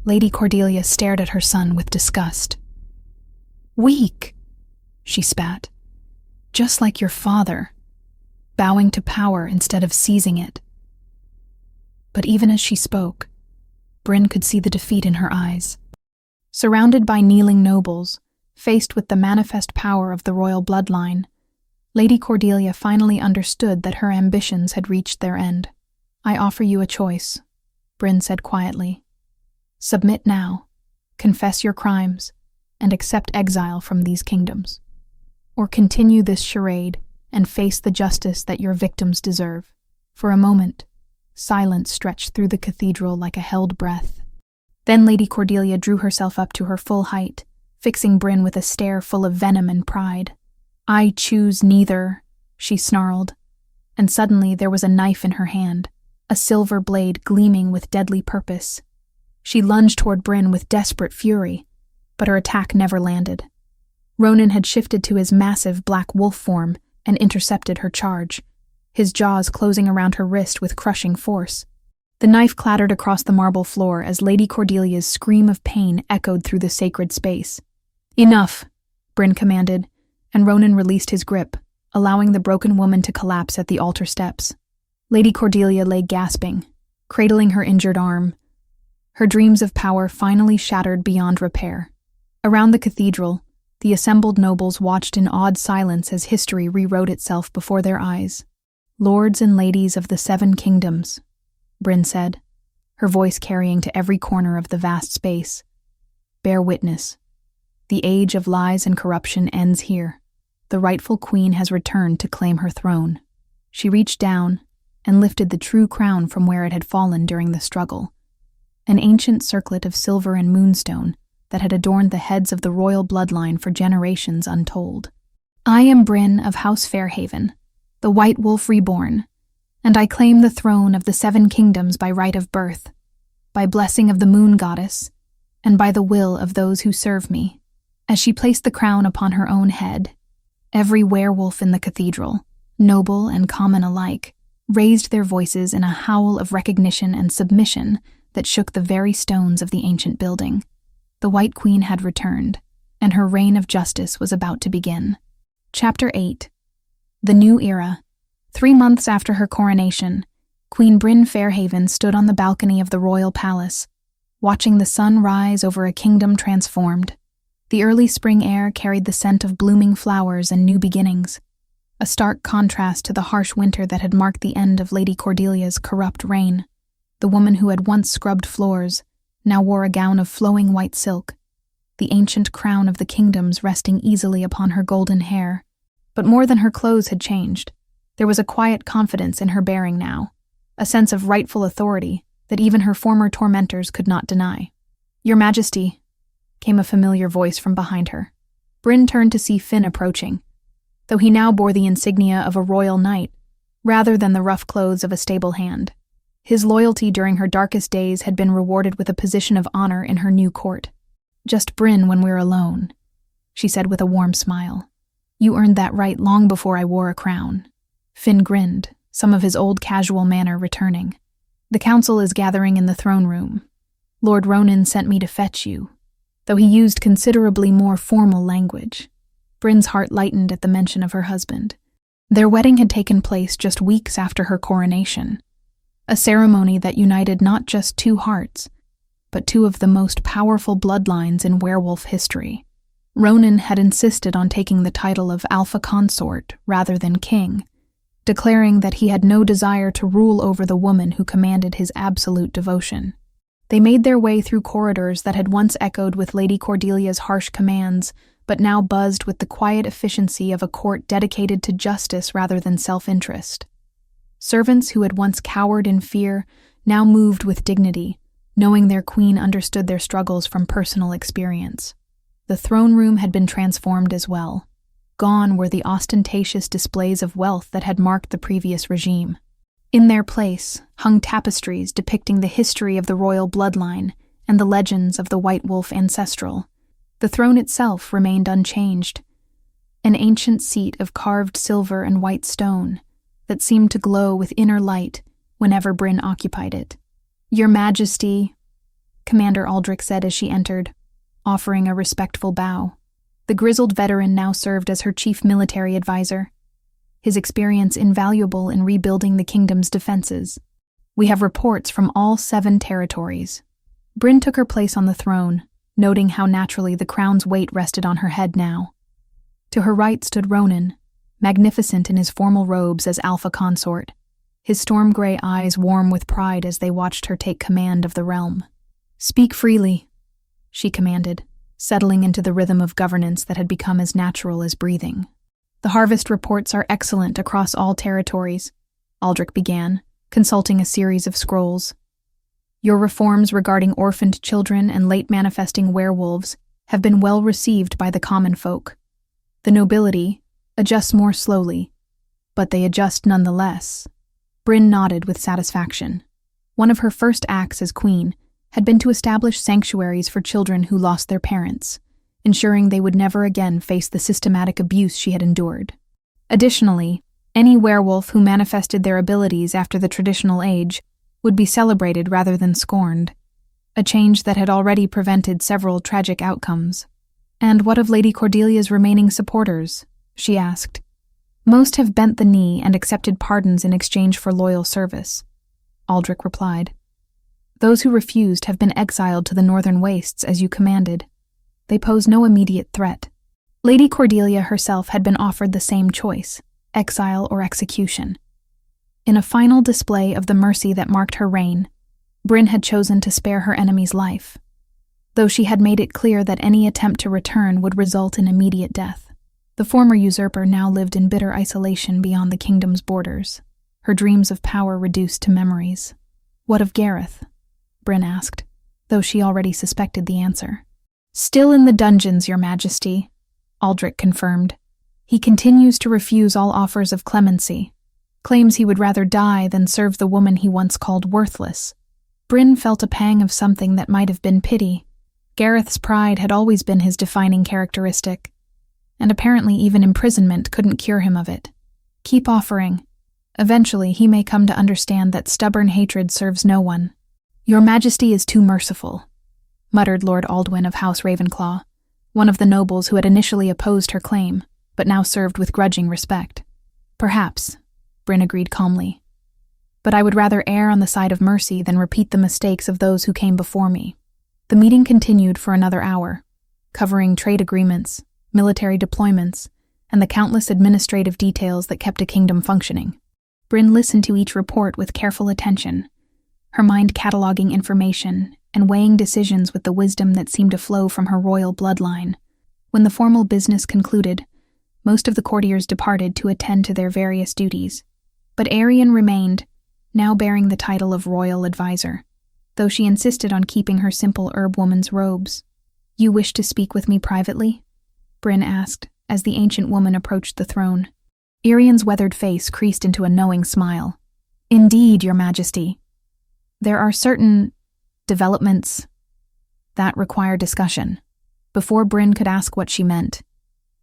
S1: Lady Cordelia stared at her son with disgust. "Weak," she spat. "Just like your father, bowing to power instead of seizing it." But even as she spoke, Bryn could see the defeat in her eyes. Surrounded by kneeling nobles, faced with the manifest power of the royal bloodline, Lady Cordelia finally understood that her ambitions had reached their end. "I offer you a choice," Bryn said quietly. "Submit now, confess your crimes, and accept exile from these kingdoms. Or continue this charade and face the justice that your victims deserve." For a moment, silence stretched through the cathedral like a held breath. Then Lady Cordelia drew herself up to her full height, fixing Bryn with a stare full of venom and pride. "I choose neither," she snarled, and suddenly there was a knife in her hand, a silver blade gleaming with deadly purpose. She lunged toward Bryn with desperate fury, but her attack never landed. Ronan had shifted to his massive black wolf form and intercepted her charge, his jaws closing around her wrist with crushing force. The knife clattered across the marble floor as Lady Cordelia's scream of pain echoed through the sacred space. "Enough," Bryn commanded, and Ronan released his grip, allowing the broken woman to collapse at the altar steps. Lady Cordelia lay gasping, cradling her injured arm. Her dreams of power finally shattered beyond repair. Around the cathedral, the assembled nobles watched in awed silence as history rewrote itself before their eyes. "Lords and ladies of the 7 kingdoms," Bryn said, her voice carrying to every corner of the vast space. "Bear witness. The age of lies and corruption ends here. The rightful queen has returned to claim her throne." She reached down and lifted the true crown from where it had fallen during the struggle, an ancient circlet of silver and moonstone that had adorned the heads of the royal bloodline for generations untold. "I am Bryn of House Fairhaven, the White Wolf reborn, and I claim the throne of the 7 kingdoms by right of birth, by blessing of the moon goddess, and by the will of those who serve me." As she placed the crown upon her own head, every werewolf in the cathedral, noble and common alike, raised their voices in a howl of recognition and submission that shook the very stones of the ancient building. The White Queen had returned, and her reign of justice was about to begin. Chapter 8. The New Era. 3 months after her coronation, Queen Bryn Fairhaven stood on the balcony of the royal palace, watching the sun rise over a kingdom transformed. The early spring air carried the scent of blooming flowers and new beginnings, a stark contrast to the harsh winter that had marked the end of Lady Cordelia's corrupt reign. The woman who had once scrubbed floors now wore a gown of flowing white silk, the ancient crown of the kingdoms resting easily upon her golden hair. But more than her clothes had changed, there was a quiet confidence in her bearing now, a sense of rightful authority that even her former tormentors could not deny. "Your Majesty," came a familiar voice from behind her. Bryn turned to see Finn approaching, though he now bore the insignia of a royal knight rather than the rough clothes of a stable hand. His loyalty during her darkest days had been rewarded with a position of honor in her new court. "Just Bryn when we're alone," she said with a warm smile. "You earned that right long before I wore a crown." Finn grinned, some of his old casual manner returning. "The council is gathering in the throne room. Lord Ronan sent me to fetch you," though he used considerably more formal language. Bryn's heart lightened at the mention of her husband. Their wedding had taken place just weeks after her coronation, a ceremony that united not just two hearts, but two of the most powerful bloodlines in werewolf history. Ronan had insisted on taking the title of Alpha Consort rather than king, declaring that he had no desire to rule over the woman who commanded his absolute devotion. They made their way through corridors that had once echoed with Lady Cordelia's harsh commands, but now buzzed with the quiet efficiency of a court dedicated to justice rather than self-interest. Servants who had once cowered in fear now moved with dignity, knowing their queen understood their struggles from personal experience. The throne room had been transformed as well. Gone were the ostentatious displays of wealth that had marked the previous regime. In their place hung tapestries depicting the history of the royal bloodline and the legends of the White Wolf ancestral. The throne itself remained unchanged, an ancient seat of carved silver and white stone that seemed to glow with inner light whenever Bryn occupied it. "Your Majesty," Commander Aldrich said as she entered, offering a respectful bow. The grizzled veteran now served as her chief military advisor, his experience invaluable in rebuilding the kingdom's defenses. "We have reports from all 7 territories." Bryn took her place on the throne, noting how naturally the crown's weight rested on her head now. To her right stood Ronan, magnificent in his formal robes as Alpha Consort, his storm-gray eyes warm with pride as they watched her take command of the realm. "Speak freely," she commanded, settling into the rhythm of governance that had become as natural as breathing. "The harvest reports are excellent across all territories," Aldrich began, consulting a series of scrolls. "Your reforms regarding orphaned children and late-manifesting werewolves have been well received by the common folk. The nobility adjusts more slowly, but they adjust nonetheless." Bryn nodded with satisfaction. One of her first acts as queen had been to establish sanctuaries for children who lost their parents, ensuring they would never again face the systematic abuse she had endured. Additionally, any werewolf who manifested their abilities after the traditional age would be celebrated rather than scorned, a change that had already prevented several tragic outcomes. "And what of Lady Cordelia's remaining supporters?" she asked. "Most have bent the knee and accepted pardons in exchange for loyal service," Aldrich replied. "Those who refused have been exiled to the northern wastes as you commanded. They pose no immediate threat." Lady Cordelia herself had been offered the same choice, exile or execution. In a final display of the mercy that marked her reign, Bryn had chosen to spare her enemy's life, though she had made it clear that any attempt to return would result in immediate death. The former usurper now lived in bitter isolation beyond the kingdom's borders, her dreams of power reduced to memories. "What of Gareth?" Bryn asked, though she already suspected the answer. "Still in the dungeons, Your Majesty," Aldrich confirmed. "He continues to refuse all offers of clemency, claims he would rather die than serve the woman he once called worthless." Bryn felt a pang of something that might have been pity. Gareth's pride had always been his defining characteristic, and apparently even imprisonment couldn't cure him of it. "Keep offering," Eventually, he may come to understand that stubborn hatred serves no one. Your Majesty is too merciful, muttered Lord Aldwyn of House Ravenclaw, one of the nobles who had initially opposed her claim, but now served with grudging respect. Perhaps, Bryn agreed calmly. But I would rather err on the side of mercy than repeat the mistakes of those who came before me. The meeting continued for another hour, covering trade agreements, military deployments, and the countless administrative details that kept a kingdom functioning. Bryn listened to each report with careful attention, her mind cataloging information and weighing decisions with the wisdom that seemed to flow from her royal bloodline. When the formal business concluded, most of the courtiers departed to attend to their various duties, but Arian remained, now bearing the title of royal advisor, though she insisted on keeping her simple herb-woman's robes. "You wish to speak with me privately?" Bryn asked, as the ancient woman approached the throne. Arian's weathered face creased into a knowing smile. "Indeed, Your Majesty. There are certain developments that require discussion." Before Bryn could ask what she meant,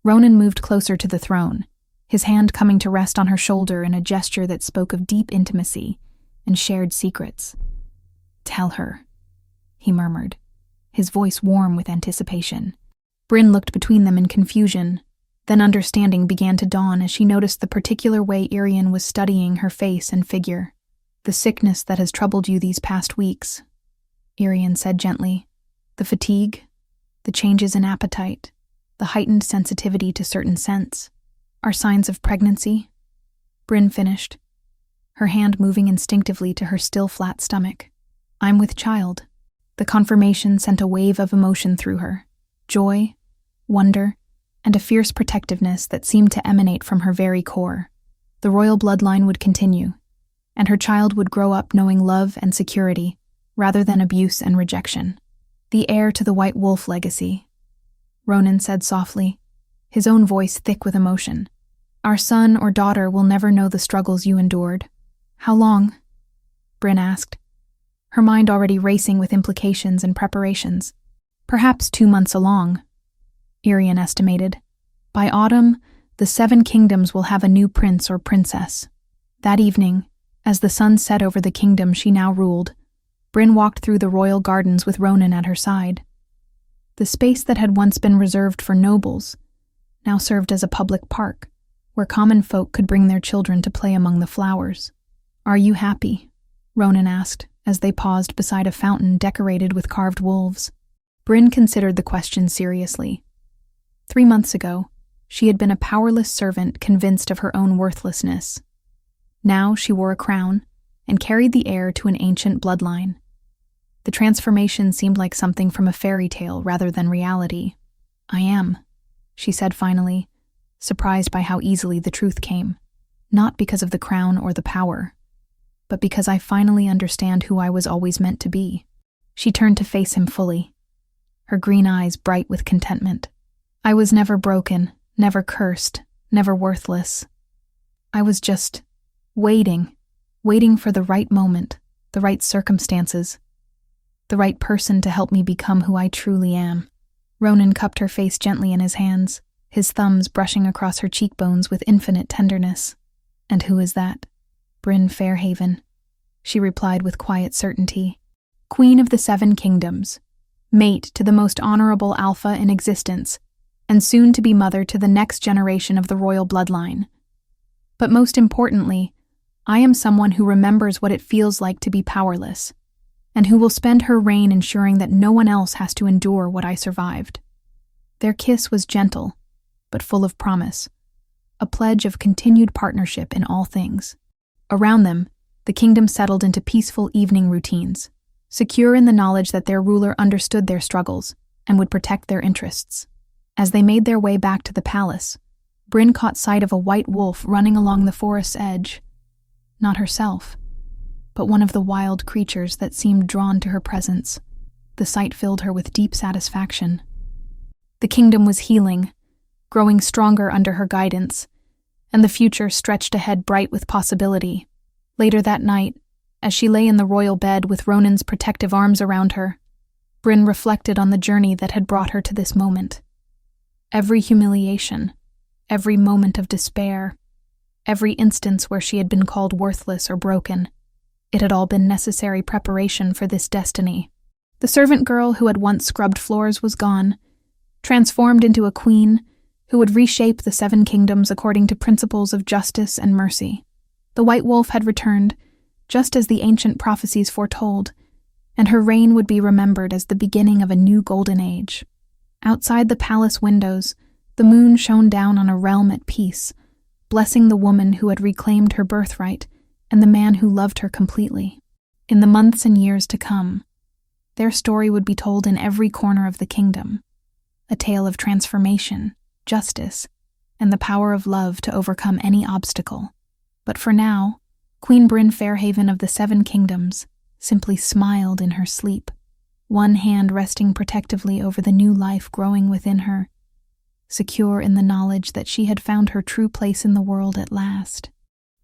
S1: Ronan moved closer to the throne, his hand coming to rest on her shoulder in a gesture that spoke of deep intimacy and shared secrets. "Tell her," he murmured, his voice warm with anticipation. Bryn looked between them in confusion, then understanding began to dawn as she noticed the particular way Arian was studying her face and figure. "The sickness that has troubled you these past weeks," Arian said gently. "The fatigue, the changes in appetite, the heightened sensitivity to certain scents, are signs of pregnancy," Bryn finished, her hand moving instinctively to her still flat stomach. "I'm with child." The confirmation sent a wave of emotion through her, joy, wonder, and a fierce protectiveness that seemed to emanate from her very core. The royal bloodline would continue, and her child would grow up knowing love and security, rather than abuse and rejection. "The heir to the White Wolf legacy," Ronan said softly, his own voice thick with emotion. "Our son or daughter will never know the struggles you endured." "How long?" Bryn asked, her mind already racing with implications and preparations. "Perhaps 2 months along," Arian estimated. "By autumn, the 7 kingdoms will have a new prince or princess." That evening, as the sun set over the kingdom she now ruled, Bryn walked through the royal gardens with Ronan at her side. The space that had once been reserved for nobles now served as a public park, where common folk could bring their children to play among the flowers. "Are you happy?" Ronan asked, as they paused beside a fountain decorated with carved wolves. Bryn considered the question seriously. 3 months ago, she had been a powerless servant convinced of her own worthlessness. Now she wore a crown and carried the heir to an ancient bloodline. The transformation seemed like something from a fairy tale rather than reality. "I am," she said finally, surprised by how easily the truth came. "Not because of the crown or the power, but because I finally understand who I was always meant to be." She turned to face him fully, her green eyes bright with contentment. "I was never broken, never cursed, never worthless. I was just waiting for the right moment, the right circumstances, the right person to help me become who I truly am." Ronan cupped her face gently in his hands, his thumbs brushing across her cheekbones with infinite tenderness. "And who is that?" "Bryn Fairhaven," she replied with quiet certainty. "Queen of the 7 kingdoms, mate to the most honorable alpha in existence, and soon to be mother to the next generation of the royal bloodline. But most importantly, I am someone who remembers what it feels like to be powerless, and who will spend her reign ensuring that no one else has to endure what I survived." Their kiss was gentle, but full of promise, a pledge of continued partnership in all things. Around them, the kingdom settled into peaceful evening routines, secure in the knowledge that their ruler understood their struggles and would protect their interests. As they made their way back to the palace, Bryn caught sight of a white wolf running along the forest's edge. Not herself, but one of the wild creatures that seemed drawn to her presence. The sight filled her with deep satisfaction. The kingdom was healing, growing stronger under her guidance, and the future stretched ahead bright with possibility. Later that night, as she lay in the royal bed with Ronan's protective arms around her, Bryn reflected on the journey that had brought her to this moment. Every humiliation, every moment of despair, every instance where she had been called worthless or broken. It had all been necessary preparation for this destiny. The servant girl who had once scrubbed floors was gone, transformed into a queen who would reshape the 7 kingdoms according to principles of justice and mercy. The white wolf had returned, just as the ancient prophecies foretold, and her reign would be remembered as the beginning of a new golden age. Outside the palace windows, the moon shone down on a realm at peace, blessing the woman who had reclaimed her birthright and the man who loved her completely. In the months and years to come, their story would be told in every corner of the kingdom, a tale of transformation, justice, and the power of love to overcome any obstacle. But for now, Queen Bryn Fairhaven of the 7 kingdoms simply smiled in her sleep, one hand resting protectively over the new life growing within her, secure in the knowledge that she had found her true place in the world at last.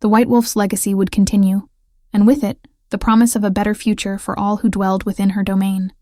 S1: The White Wolf's legacy would continue, and with it, the promise of a better future for all who dwelled within her domain.